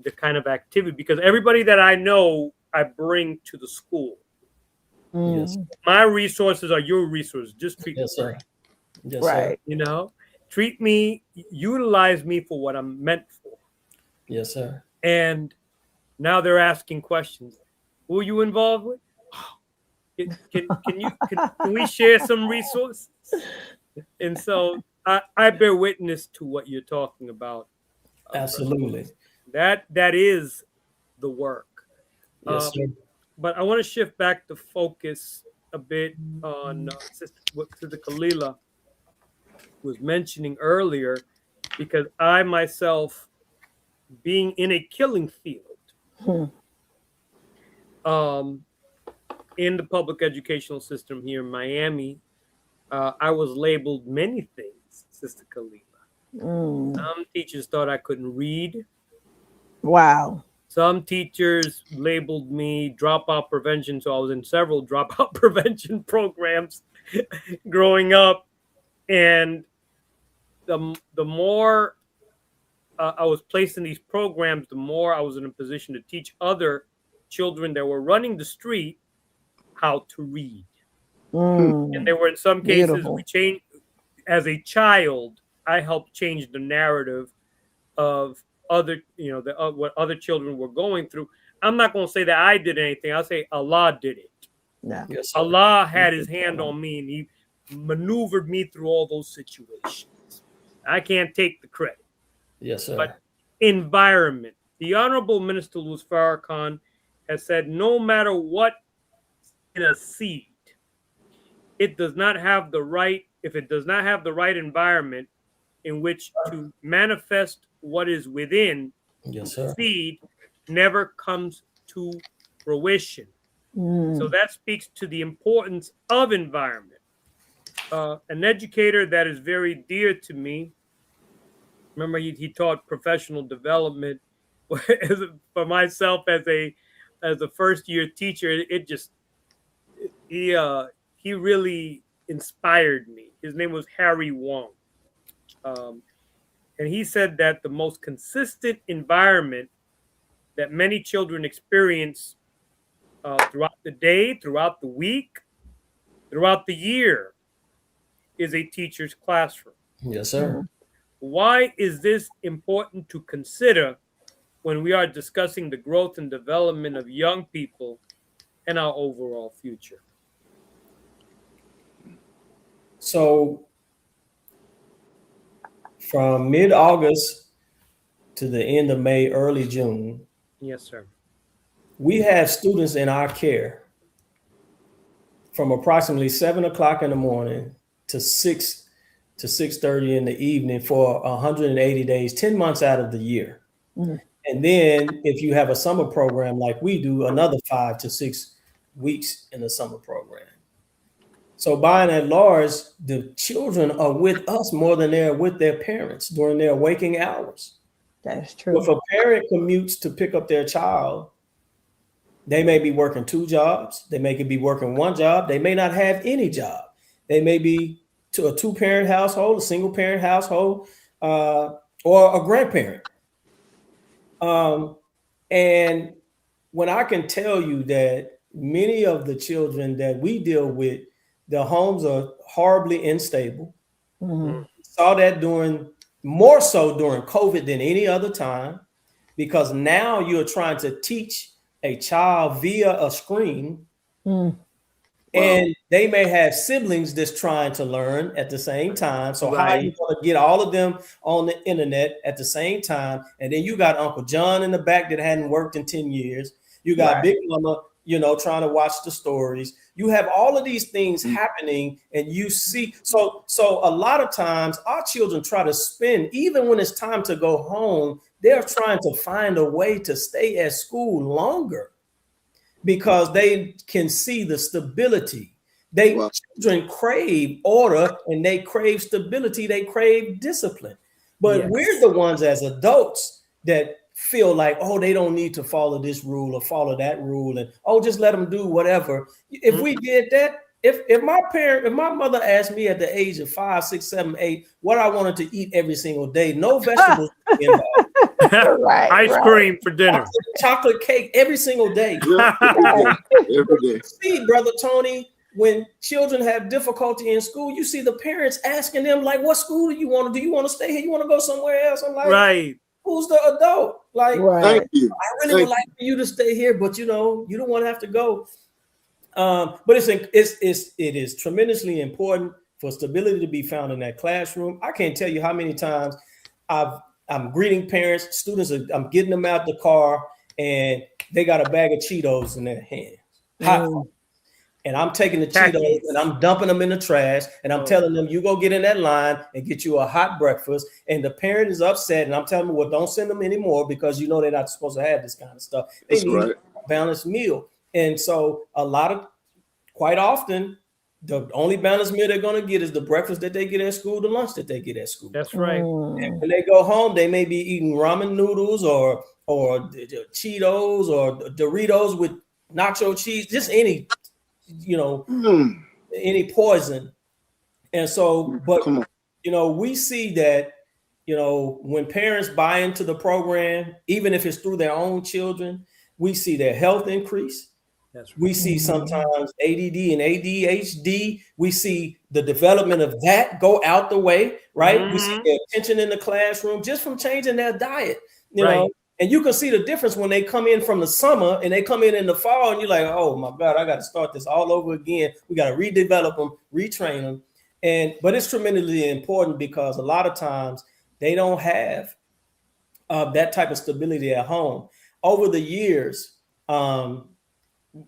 the kind of activity, because everybody that I know, I bring to the school. Yes. My resources are your resources. Just treat me sir. Yes, Right. sir. Treat me, utilize me for what I'm meant for. Yes, sir. And now they're asking questions. Who are you involved with? Can we share some resources? And so I bear witness to what you're talking about. Absolutely. That is the work. Yes, sir. But I want to shift back the focus a bit on what Sister Kalila was mentioning earlier, because I myself, being in a killing field, in the public educational system here in Miami, I was labeled many things, Sister Kalila. Some teachers thought I couldn't read. Wow. Some teachers labeled me dropout prevention. So I was in several dropout prevention programs growing up. And the more I was placed in these programs, the more I was in a position to teach other children that were running the street how to read. And there were, in some cases, we changed. As a child, I helped change the narrative of other, what other children were going through. I'm not going to say that I did anything. I'll say Allah did it. Yeah. Yes, sir. Allah had his hand on me, and he maneuvered me through all those situations. I can't take the credit. Yes, sir. But environment. The Honorable Minister Louis Farrakhan has said, no matter what in a seed, it does not have the right, if it does not have the right environment in which to manifest what is within, Yes, sir. seed never comes to fruition. So that speaks to the importance of environment. An educator that is very dear to me, remember he taught professional development. For myself as a first year teacher, he really inspired me. His name was Harry Wong. And he said that the most consistent environment that many children experience throughout the day, throughout the week, throughout the year is a teacher's classroom. Yes, sir. Why is this important to consider when we are discussing the growth and development of young people and our overall future? So from mid-August to the end of May, early June, Yes, sir. We have students in our care from approximately 7 o'clock in the morning to 6:30 in the evening for 180 days, 10 months out of the year. Mm. And then if you have a summer program like we do, another 5 to 6 weeks in the summer program. So by and large, the children are with us more than they're with their parents during their waking hours. That is true. If a parent commutes to pick up their child, they may be working 2 jobs. They may be working 1 job. They may not have any job. They may be to a 2-parent household, a single-parent household, or a grandparent. And when I can tell you that many of the children that we deal with, the homes are horribly unstable. Mhm. Saw that more so during COVID than any other time, because now you're trying to teach a child via a screen, Mm. and they may have siblings that's trying to learn at the same time. So how are you going to get all of them on the internet at the same time? And then you got Uncle John in the back that hadn't worked in 10 years. You got Big Mama, trying to watch the stories. You have all of these things happening, and you see. So a lot of times our children try to spend, even when it's time to go home, they're trying to find a way to stay at school longer, because they can see the stability. Children crave order, and they crave stability. They crave discipline. But we're the ones as adults that feel like, oh, they don't need to follow this rule or follow that rule, and just let them do whatever. If we did that, if my mother asked me at the age of 5, 6, 7, 8 what I wanted to eat every single day, no vegetables involved. Ice cream for dinner, chocolate cake every single day. Every day. See, Brother Tony, when children have difficulty in school, you see the parents asking them, like, what school do you want to do? You want to stay here? You want to go somewhere else? I'm like, right. Who's the adult? Like, Thank you. I really would like for you to stay here, but you don't want to have to go. But it is tremendously important for stability to be found in that classroom. I can't tell you how many times I'm greeting parents, students. I'm getting them out the car, and they got a bag of Cheetos in their hands. And I'm taking the Cheetos and I'm dumping them in the trash, and I'm telling them, you go get in that line and get you a hot breakfast. And the parent is upset, and I'm telling them, well, don't send them anymore, because they're not supposed to have this kind of stuff. They need a balanced meal. And so quite often, the only balanced meal they're going to get is the breakfast that they get at school, the lunch that they get at school. That's right. And when they go home, they may be eating ramen noodles or Cheetos or Doritos with nacho cheese, just any poison. And so, but we see that, when parents buy into the program, even if it's through their own children, we see their health increase. We see sometimes ADD and ADHD. We see the development of that go out the way, right? We see their attention in the classroom just from changing their diet, you know. And you can see the difference when they come in from the summer and they come in the fall, and you're like, oh my God, I got to start this all over again. We got to redevelop them, retrain them. But it's tremendously important, because a lot of times they don't have that type of stability at home. Over the years,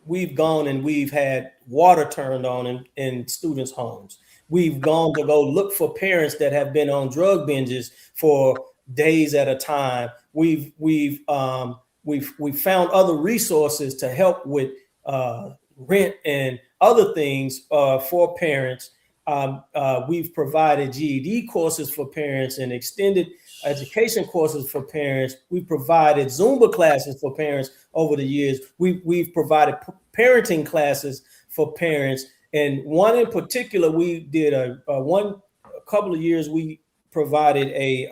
we've gone and we've had water turned on in students' homes. We've gone to go look for parents that have been on drug binges for days at a time. We've found other resources to help with rent and other things for parents. We've provided GED courses for parents and extended education courses for parents. We've provided Zumba classes for parents over the years. We've provided parenting classes for parents. And one in particular, we did a couple of years, we provided a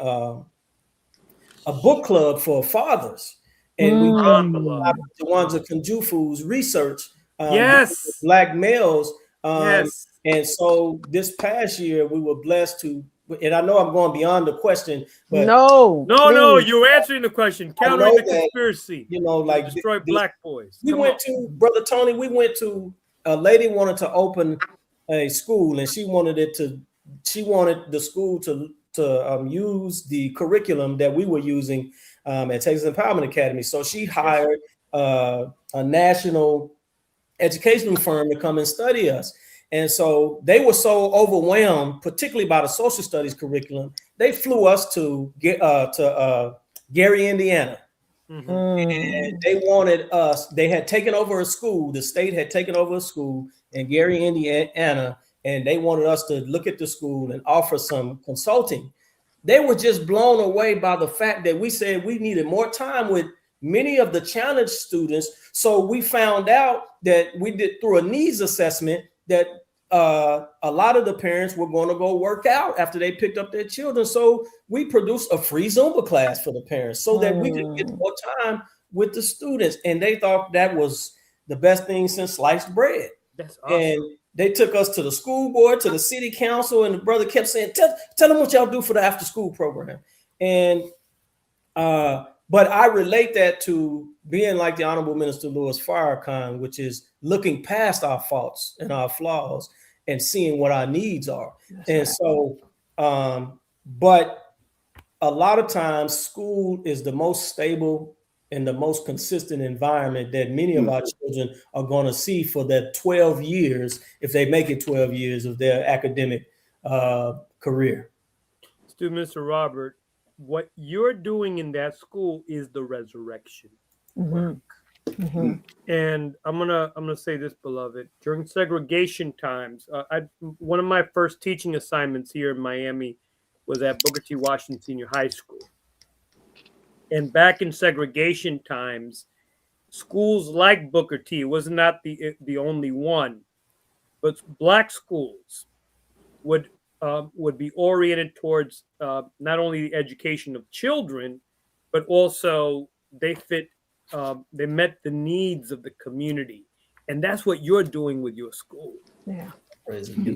book club for fathers. And we did the ones of Kunjufu's research. Black males. And so this past year, we were blessed to, and I know I'm going beyond the question, but no, you're answering the question. Countering the conspiracy. Like destroy black boys. Brother Tony, we went to, a lady wanted to open a school, and she wanted the school to to use the curriculum that we were using at Texas Empowerment Academy. So she hired a national educational firm to come and study us. And so they were so overwhelmed, particularly by the social studies curriculum, they flew us to Gary, Indiana. Mhm. And they wanted us, they had taken over a school, the state had taken over a school in Gary, Indiana, and they wanted us to look at the school and offer some consulting. They were just blown away by the fact that we said we needed more time with many of the challenged students. So we found out that we did through a needs assessment that a lot of the parents were going to go work out after they picked up their children. So we produced a free Zumba class for the parents so that we could get more time with the students. And they thought that was the best thing since sliced bread. That's awesome. And they took us to the school board, to the city council, and the brother kept saying, tell them what y'all do for the after school program. And but I relate that to being like the Honorable Minister Louis Farrakhan, which is looking past our faults and our flaws and seeing what our needs are. That's and right. So, but a lot of times school is the most stable and the most consistent environment that many of our children are going to see for their 12 years, if they make it 12 years of their academic career. Student Mr. Robert, what you're doing in that school is the resurrection work. Mm-hmm. And I'm gonna say this, beloved. During segregation times, one of my first teaching assignments here in Miami was at Booker T. Washington Senior High School. And back in segregation times, schools like Booker T was not the only one, but Black schools would be oriented towards not only the education of children, but also they met the needs of the community. And that's what you're doing with your school. Yeah.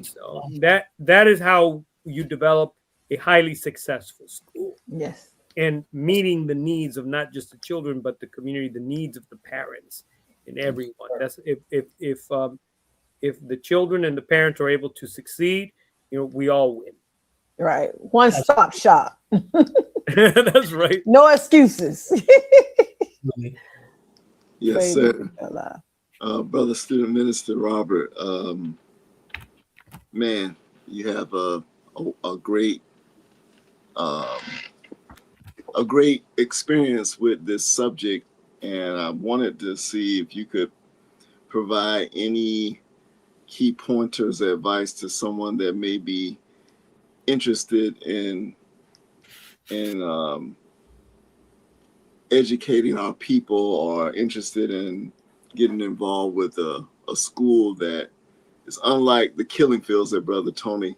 So that is how you develop a highly successful school. Yes. And meeting the needs of not just the children, but the community, the needs of the parents and everyone. That's if the children and the parents are able to succeed, we all win. Right. One-stop shop. That's right. No excuses. Yes, sir. Brother Student Minister Robert, man, you have a great experience with this subject, and I wanted to see if you could provide any key pointers or advice to someone that may be interested in educating our people, or interested in getting involved with a school that is unlike the killing fields that Brother Tony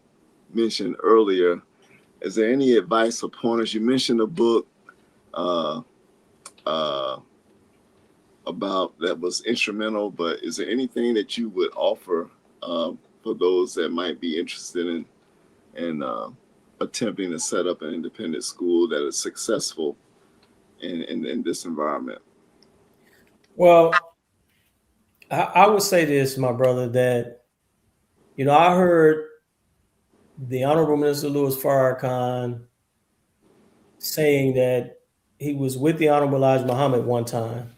mentioned earlier. Is there any advice or pointers? You mentioned a book about that was instrumental, but is there anything that you would offer for those that might be interested in attempting to set up an independent school that is successful in this environment? Well, I would say this, my brother, that, I heard the Honorable Minister Louis Farrakhan saying that he was with the Honorable Elijah Muhammad one time,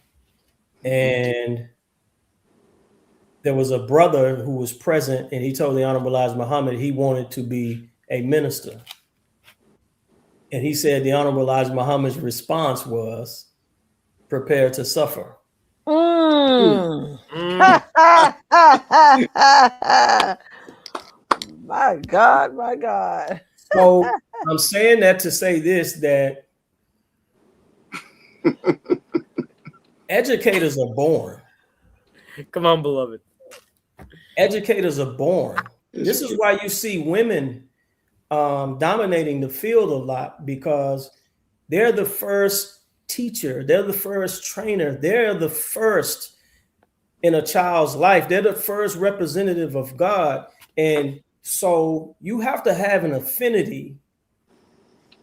and there was a brother who was present, and he told the Honorable Elijah Muhammad he wanted to be a minister. And he said the Honorable Elijah Muhammad's response was, prepare to suffer. My God. So I'm saying that to say this, that educators are born. Come on, beloved. Educators are born. This is why you see women dominating the field a lot, because they're the first teacher, they're the first trainer, they're the first in a child's life, they're the first representative of God. And so you have to have an affinity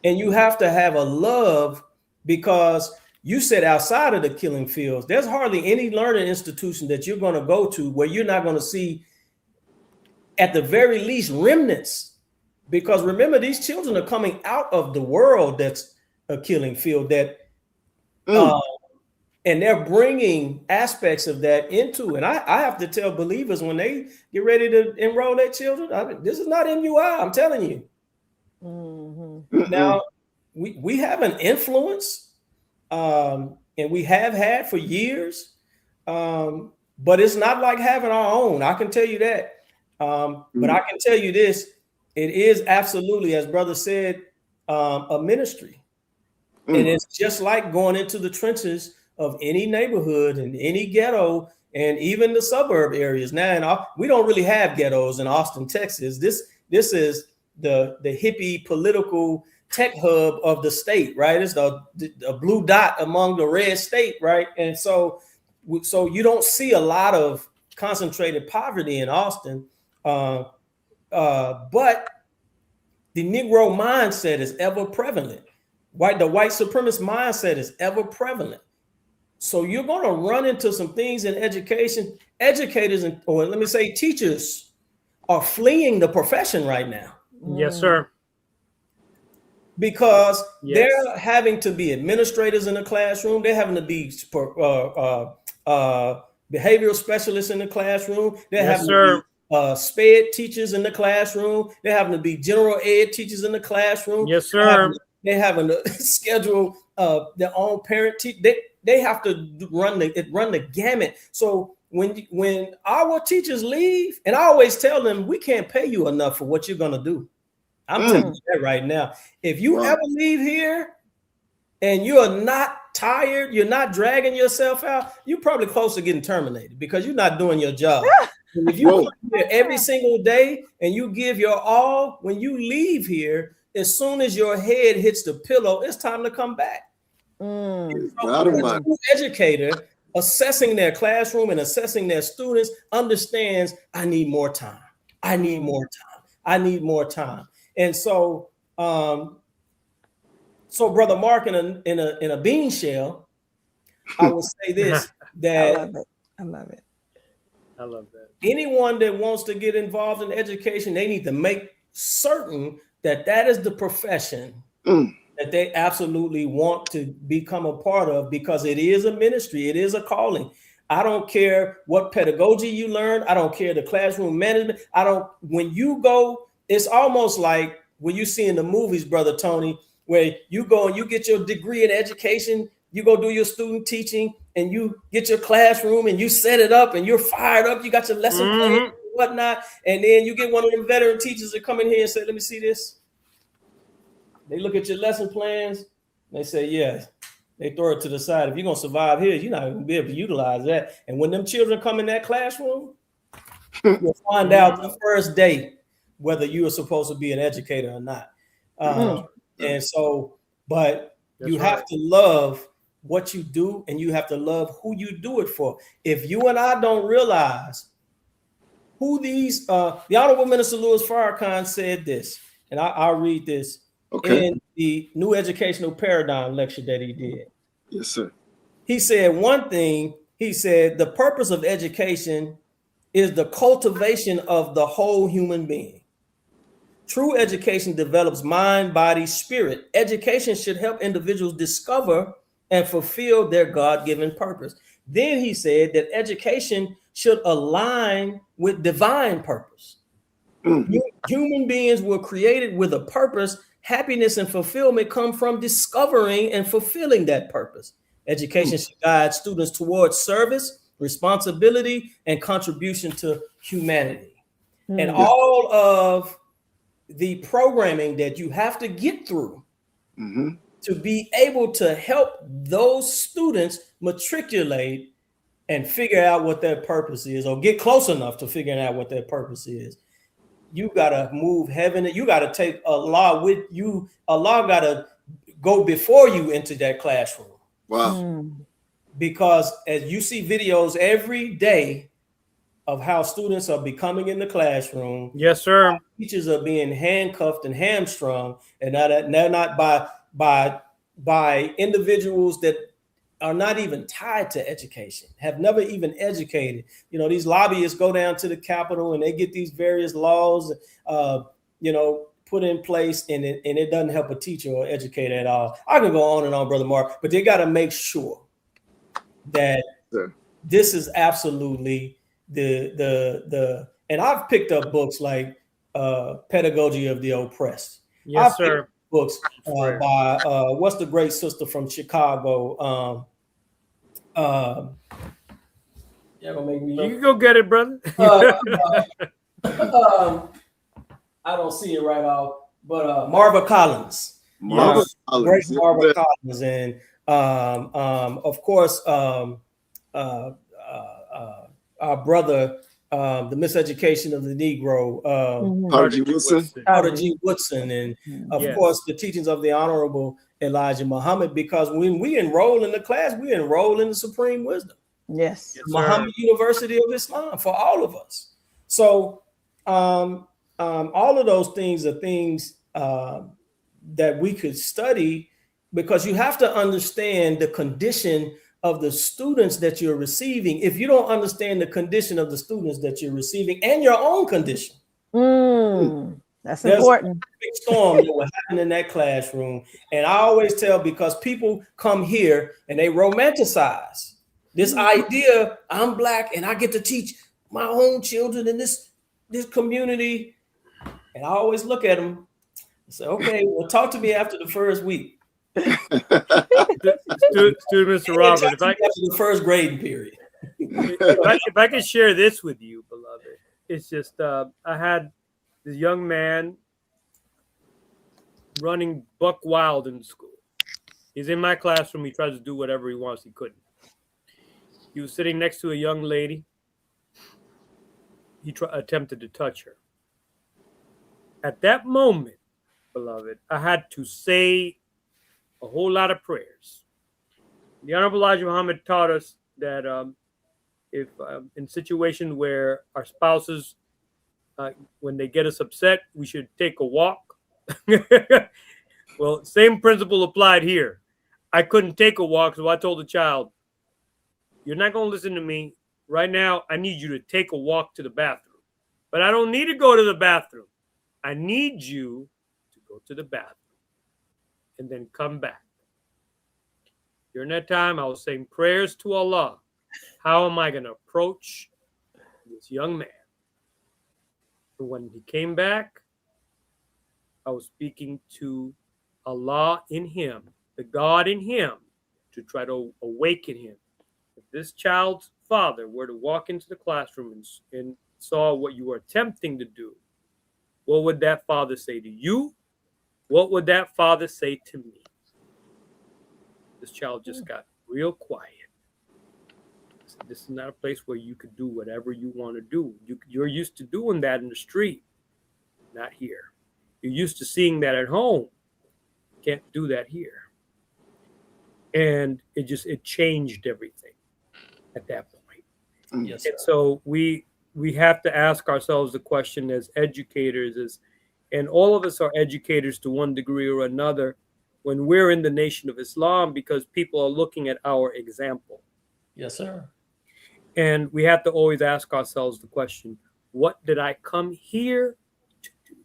and you have to have a love, because you said outside of the killing fields, there's hardly any learning institution that you're going to go to where you're not going to see, at the very least, remnants Because remember, these children are coming out of the world that's a killing field, that and they're bringing aspects of that into. And I have to tell believers when they get ready to enroll their children, this is not MUI, I'm telling you. Mm-hmm. Now, we have an influence, and we have had for years, but it's not like having our own. I can tell you that. But I can tell you this, it is absolutely, as brother said, a ministry. And it's just like going into the trenches of any neighborhood and any ghetto and even the suburb areas. Now, we don't really have ghettos in Austin, Texas. This is the hippie political tech hub of the state, right? It's the blue dot among the red state, right? And so you don't see a lot of concentrated poverty in Austin, but the Negro mindset is ever prevalent. The white supremacist mindset is ever prevalent. So you're going to run into some things in education. Educators, or let me say teachers, are fleeing the profession right now. Yes, sir. Because they're having to be administrators in the classroom. They're having to be behavioral specialists in the classroom. They're having to be SPED teachers in the classroom. They're having to be general ed teachers in the classroom. Yes, sir. They're having to schedule their own parent teacher. They have to run the gamut. So when our teachers leave, and I always tell them, we can't pay you enough for what you're going to do. I'm telling you that right now. If you ever leave here and you're not tired, you're not dragging yourself out, you're probably close to getting terminated because you're not doing your job. If you come here every single day and you give your all, when you leave here, as soon as your head hits the pillow, it's time to come back. So educator assessing their classroom and assessing their students understands, I need more time. I need more time. I need more time. And so, so Brother Mark, in a bean shell, I will say this: that I love it. I love that. Anyone that wants to get involved in education, they need to make certain that that is the profession that they absolutely want to become a part of, because it is a ministry, it is a calling. I don't care what pedagogy you learn. I don't care the classroom management. When you go, it's almost like when you see in the movies, Brother Tony, where you go and you get your degree in education, you go do your student teaching, and you get your classroom and you set it up and you're fired up. You got your lesson plan and whatnot. And then you get one of them veteran teachers that come in here and say, let me see this. They look at your lesson plans. They say, yeah. They throw it to the side. If you're going to survive here, you're not going to be able to utilize that. And when them children come in that classroom, you'll find out the first day whether you are supposed to be an educator or not. And so, but you have to love what you do, and you have to love who you do it for. If you and I don't realize who these, the Honorable Minister Louis Farrakhan said this, and I'll read this in the New Educational Paradigm lecture that he did. Yes, sir. He said one thing. He said the purpose of education is the cultivation of the whole human being. True education develops mind, body, spirit. Education should help individuals discover and fulfill their God-given purpose. Then he said that education should align with divine purpose. Human beings were created with a purpose. Happiness and fulfillment come from discovering and fulfilling that purpose. Education should guide students towards service, responsibility, and contribution to humanity. And all of the programming that you have to get through to be able to help those students matriculate and figure out what their purpose is, or get close enough to figuring out what their purpose is. You got to move heaven. You got to take Allah with you. Allah got to go before you into that classroom. Wow. Because as you see videos every day of how students are becoming in the classroom. Yes, sir. Teachers are being handcuffed and hamstrung, and they're not by individuals that are not even tied to education, have never even educated. You know, these lobbyists go down to the Capitol and they get these various laws, put in place, and it doesn't help a teacher or educator at all. I can go on and on, Brother Mark, but they got to make sure that this is absolutely the and I've picked up books like Pedagogy of the Oppressed. Yes, sir. Books by what's the great sister from Chicago? Yeah, gonna make me look. You can go get it, brother. I don't see it right off, but Marva Collins. Marva Great Collins. Marva Collins, and of course our brother, the Miseducation of the Negro, Carter G. Woodson. Carter G. Woodson, and of course the teachings of the Honorable Elijah Muhammad. Because when we enroll in the class, we enroll in the supreme wisdom. Yes. Muhammad University of Islam for all of us. So all of those things are things that we could study, because you have to understand the condition of the students that you're receiving. If you don't understand the condition of the students that you're receiving and your own condition, that's important. A big storm that will happen in that classroom. And I always tell, because people come here and they romanticize this idea, I'm Black and I get to teach my own children in this community. And I always look at them and say, okay, well, talk to me after the first week. Student Mr. Robert, after the first grading period. if I could share this with you, beloved, it's just I had this young man running buck wild in school. He's in my classroom. He tries to do whatever he wants. He couldn't. He was sitting next to a young lady. He attempted to touch her. At that moment, beloved, I had to say a whole lot of prayers. The Honorable Elijah Muhammad taught us that if in situations where our spouses, when they get us upset, we should take a walk. Well, same principle applied here. I couldn't take a walk, so I told the child, you're not going to listen to me. Right now, I need you to take a walk to the bathroom. But I don't need to go to the bathroom. I need you to go to the bathroom and then come back. During that time, I was saying prayers to Allah. How am I going to approach this young man? And when he came back, I was speaking to Allah in him, the God in him, to try to awaken him. If this child's father were to walk into the classroom and saw what you were attempting to do, what would that father say to you? What would that father say to me? This child just got real quiet. This is not a place where you could do whatever you want to do. You're used to doing that in the street, not here. You're used to seeing that at home. Can't do that here. And it changed everything at that point. Yes, and so we have to ask ourselves the question as educators, and all of us are educators to one degree or another when we're in the Nation of Islam, because people are looking at our example. Yes, sir. And we have to always ask ourselves the question, what did I come here to do?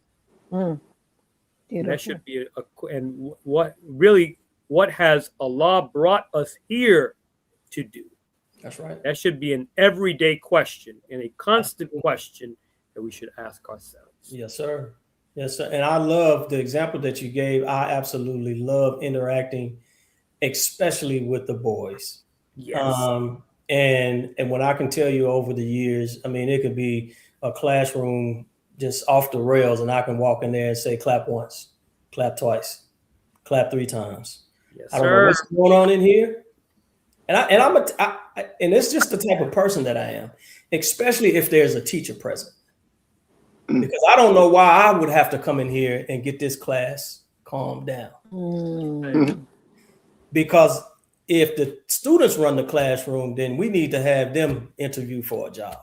And that should be what has Allah brought us here to do? That's right. That should be an everyday question and a constant question that we should ask ourselves. Yes, sir. Yes, sir. And I love the example that you gave. I absolutely love interacting, especially with the boys. Yes. And what I can tell you over the years, I mean, it could be a classroom just off the rails, and I can walk in there and say, clap once, clap twice, clap 3 times. Yes, I don't know what's going on in here. And it's just the type of person that I am, especially if there's a teacher present. Because I don't know why I would have to come in here and get this class calmed down. Because if the students run the classroom, then we need to have them interview for a job.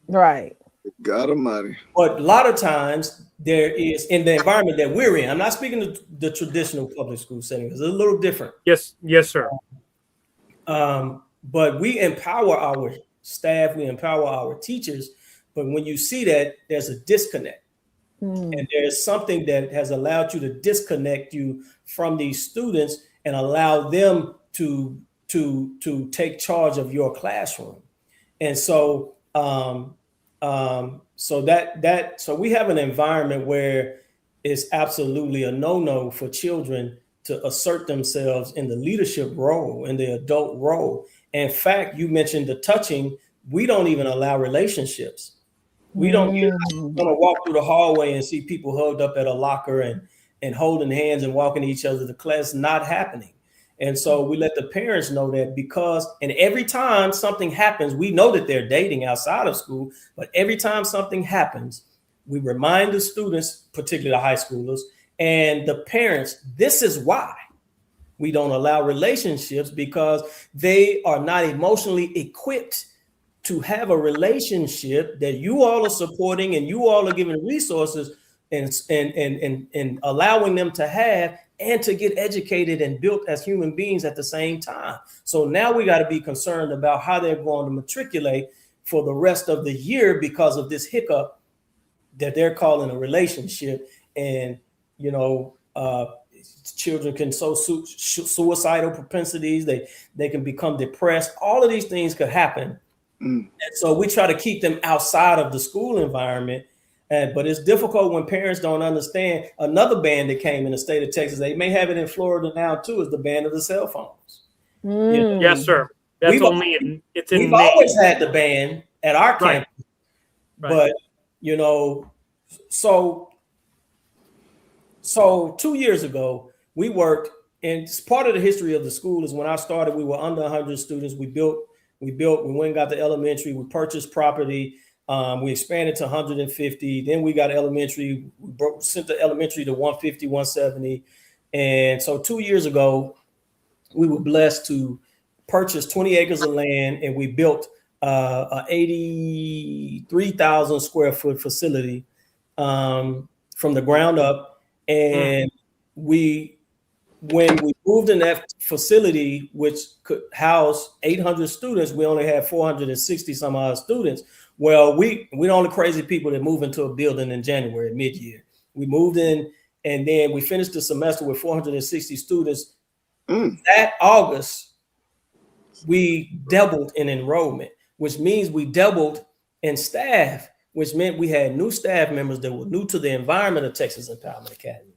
Right. God Almighty. But a lot of times there is, in the environment that we're in, I'm not speaking to the traditional public school setting, it's a little different. Yes, sir. But we empower our staff, we empower our teachers. But when you see that, there's a disconnect. And there's something that has allowed you to disconnect you from these students and allow them to take charge of your classroom. And so so we have an environment where it's absolutely a no-no for children to assert themselves in the leadership role, in the adult role. In fact, you mentioned the touching. We don't even allow relationships. We don't want to walk through the hallway and see people hugged up at a locker and holding hands and walking each other to class. Not happening. And so we let the parents know that and every time something happens, we know that they're dating outside of school, but every time something happens, we remind the students, particularly the high schoolers, and the parents, this is why we don't allow relationships, because they are not emotionally equipped to have a relationship that you all are supporting and you all are giving resources and allowing them to have, and to get educated and built as human beings at the same time. So now we got to be concerned about how they're going to matriculate for the rest of the year because of this hiccup that they're calling a relationship. And, children can show suicidal propensities. They can become depressed. All of these things could happen. And so we try to keep them outside of the school environment. But it's difficult when parents don't understand. Another ban that came in the state of Texas, they may have it in Florida now too, is the ban of the cell phones. Yes, sir. It's in we've May. always had the ban at our campus. Right. But, so 2 years ago, we worked, and part of the history of the school is when I started, we were under 100 students. We went and got the elementary, we purchased property. We expanded to 150. Then we got elementary. Sent the elementary to 150, 170. And so 2 years ago, we were blessed to purchase 20 acres of land, and we built a 83,000 square foot facility from the ground up. And when we moved in that facility, which could house 800 students, we only had 460 some odd students. Well, we're the only crazy people that move into a building in January, mid-year. We moved in, and then we finished the semester with 460 students. That August, we doubled in enrollment, which means we doubled in staff, which meant we had new staff members that were new to the environment of Texas Empowerment Academy.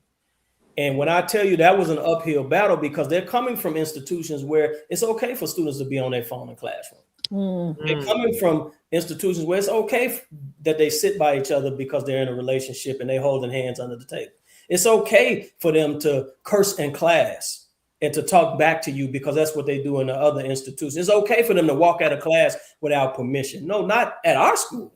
And when I tell you that was an uphill battle, because they're coming from institutions where it's okay for students to be on their phone in classroom. They're coming from institutions where it's okay that they sit by each other because they're in a relationship and they holding hands under the table. It's okay for them to curse in class and to talk back to you because that's what they do in the other institutions. It's okay for them to walk out of class without permission. No, not at our school.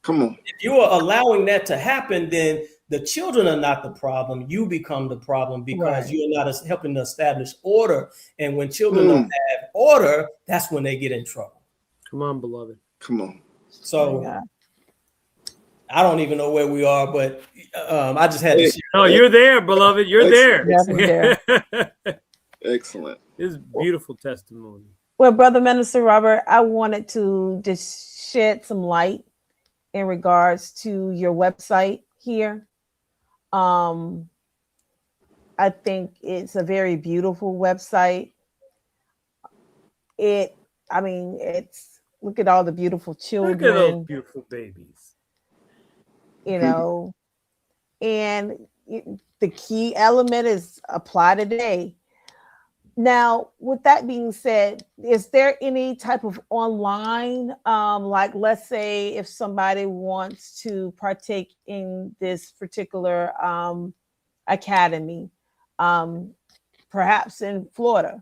Come on. If you are allowing that to happen, then the children are not the problem. You become the problem because you're not helping to establish order. And when children don't have order, that's when they get in trouble. Come on, beloved. Come on. So I don't even know where we are, but I just had to share. No, you're there, beloved. You're there. Excellent. This is beautiful testimony. Well, Brother Minister Robert, I wanted to just shed some light in regards to your website here. I think it's a very beautiful website. It's look at all the beautiful children. Look at those beautiful babies. And the key element is apply today. Now, with that being said, is there any type of online, like let's say if somebody wants to partake in this particular academy, perhaps in Florida,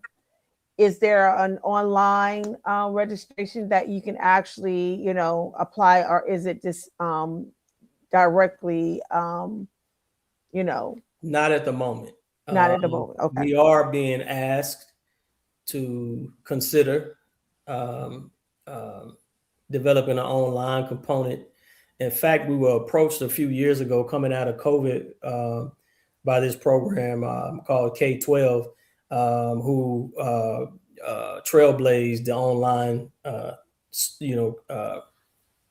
is there an online registration that you can actually, apply, or is it just directly, Not at the moment. Not at the moment. Okay. We are being asked to consider developing an online component. In fact, we were approached a few years ago coming out of COVID by this program called K-12, who trailblazed the online,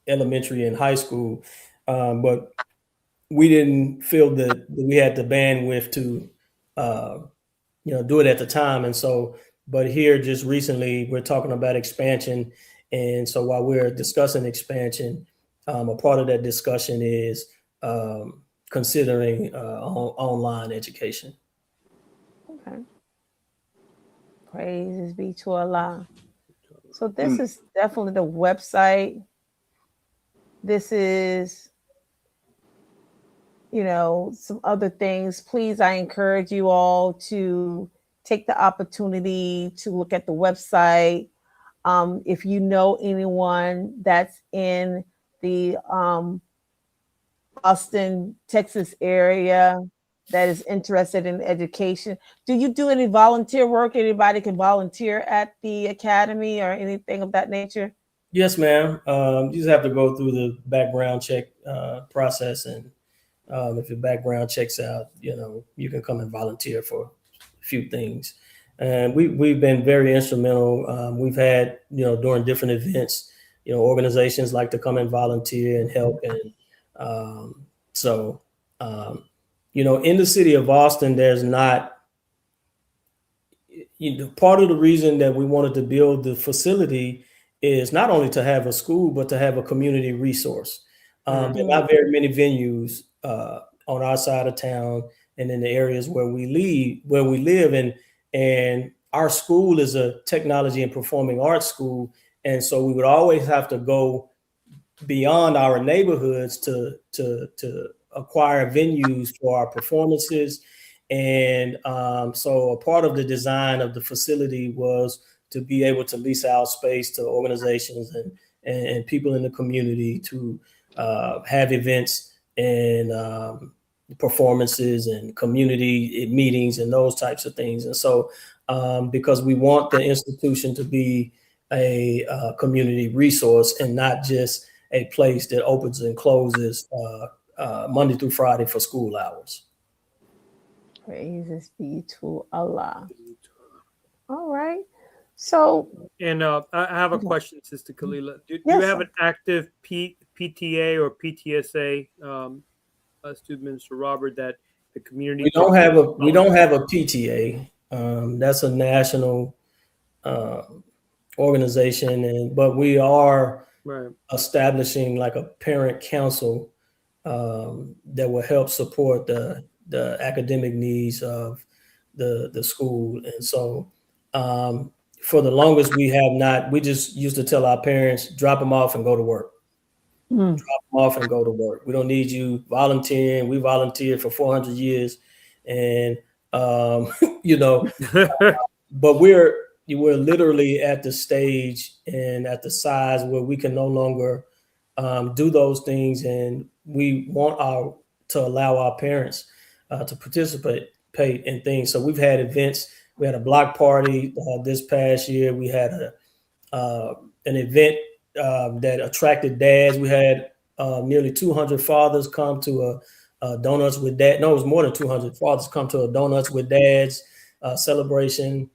elementary and high school. But we didn't feel that we had the bandwidth to, do it at the time. And so, but here just recently, we're talking about expansion. And so while we're discussing expansion, a part of that discussion is considering online education. Okay. Praises be to Allah. So this is definitely the website. This is, some other things. Please, I encourage you all to take the opportunity to look at the website. If you know anyone that's in the Austin, Texas area that is interested in education, do you do any volunteer work? Anybody can volunteer at the academy or anything of that nature? Yes, ma'am. You just have to go through the background check process, and if your background checks out, you can come and volunteer for a few things. And we've been very instrumental. We've had, during different events, organizations like to come and volunteer and help. And in the city of Austin, there's not, part of the reason that we wanted to build the facility is not only to have a school, but to have a community resource. There are not very many venues on our side of town and in the areas where we live. And our school is a technology and performing arts school. And so we would always have to go beyond our neighborhoods to acquire venues for our performances. And so a part of the design of the facility was to be able to lease out space to organizations and people in the community to have events and performances and community meetings and those types of things. And so because we want the institution to be a community resource and not just a place that opens and closes Monday through Friday for school hours. Praises be to Allah. All right. So, and I have a question, Sister Kalila. Do you have an active PTA or PTSA, Student Minister Robert, that the community? We don't have a PTA. That's a national organization, but we are establishing like a parent council that will help support the academic needs of the school. And so for the longest, we just used to tell our parents, drop them off and go to work. Drop them off and go to work. We don't need you volunteering. We volunteered for 400 years. And, but we're literally at the stage and at the size where we can no longer do those things. And we want to allow our parents to participate in things. So we've had events. We had a block party this past year. We had an event that attracted dads. We had nearly 200 fathers come to a Donuts with Dad. No, it was more than 200 fathers come to a Donuts with Dads celebration.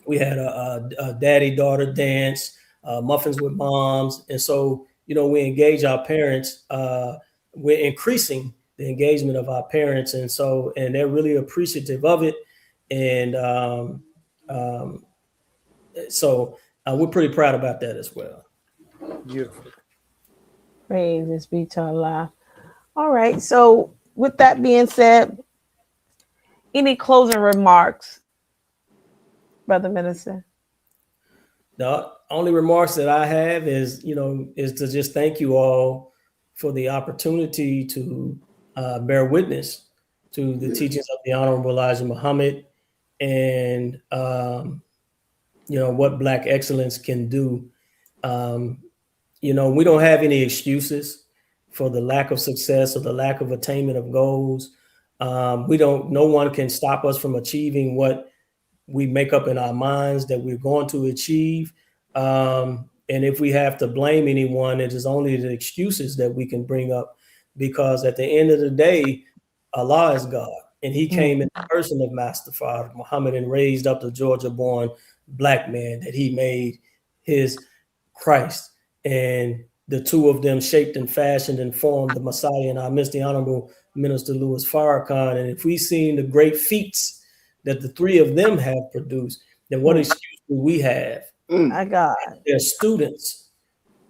We had a daddy-daughter dance, muffins with moms. And so, we engage our parents. We're increasing the engagement of our parents. And they're really appreciative of it. And so we're pretty proud about that as well. Beautiful. Praises be to Allah. All right. So with that being said, any closing remarks, Brother Minister? The only remarks that I have is to just thank you all for the opportunity to bear witness to the teachings of the Honorable Elijah Muhammad and, what Black excellence can do. We don't have any excuses for the lack of success or the lack of attainment of goals. No one can stop us from achieving what we make up in our minds that we're going to achieve. And if we have to blame anyone, it is only the excuses that we can bring up, because at the end of the day, Allah is God, and he came in the person of Master Fard Muhammad and raised up the Georgia-born Black man that he made his Christ. And the two of them shaped and fashioned and formed the Messiah in our midst, the Honorable Minister Louis Farrakhan. And if we've seen the great feats that the three of them have produced, then what excuse do we have? My God. They're students.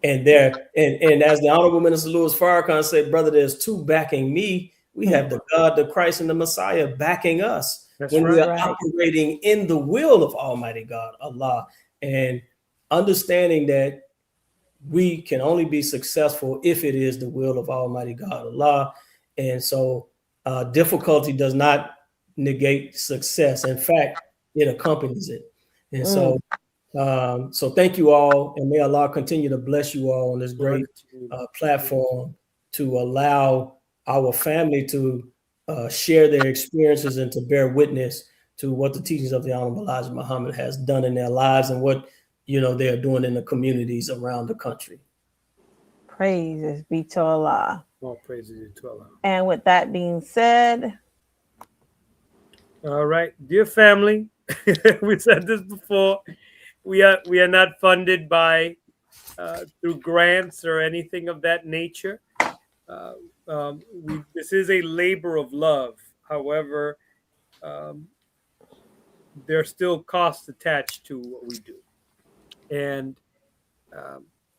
And as the Honorable Minister Louis Farrakhan said, brother, there's two backing me. We have the God, the Christ, and the Messiah backing us. That's when right. we are operating in the will of Almighty God, Allah, and understanding that we can only be successful if it is the will of Almighty God, Allah. And so difficulty does not negate success. In fact, it accompanies it. And so thank you all, and may Allah continue to bless you all on this great platform to allow our family to share their experiences and to bear witness to what the teachings of the Honorable Elijah Muhammad has done in their lives and what they are doing in the communities around the country. Praises be to Allah. All praises to Allah. And with that being said, all right, dear family, we said this before. We are not funded by through grants or anything of that nature. This is a labor of love. However, there are still costs attached to what we do, and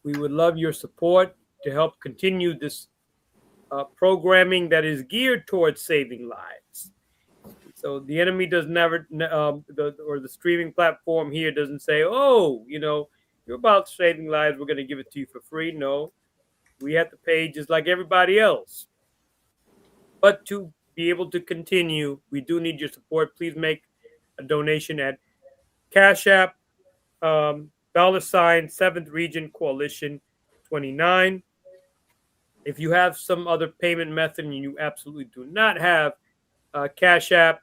we would love your support to help continue this programming that is geared towards saving lives. So the enemy does never, or the streaming platform here doesn't say, oh, you're about saving lives, we're going to give it to you for free. No, we have to pay just like everybody else. But to be able to continue, we do need your support. Please make a donation at Cash App, $ 7th Region Coalition 29. If you have some other payment method and you absolutely do not have Cash App,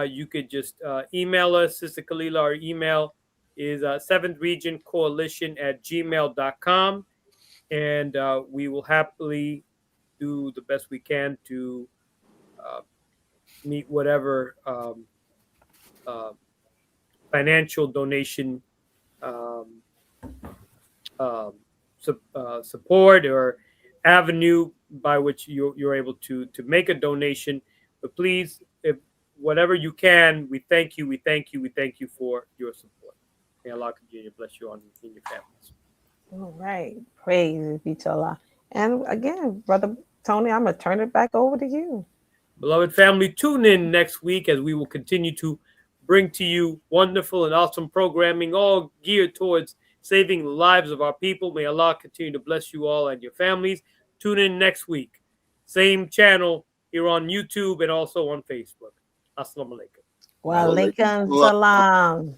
you could just email us, Sister Kalila. Our email is 7th Region Coalition @gmail.com. And we will happily do the best we can to meet whatever financial donation support or avenue by which you're able to make a donation. But please, if whatever you can, we thank you for your support. May Allah continue to bless you all and your families. all right, praise be to Allah. And again, Brother Tony, I'm going to turn it back over to you. Beloved family, tune in next week as we will continue to bring to you wonderful and awesome programming, all geared towards saving the lives of our people. May Allah continue to bless you all and your families. Tune in next week. Same channel here on YouTube and also on Facebook. Assalamu alaikum. Wa alaikum salam.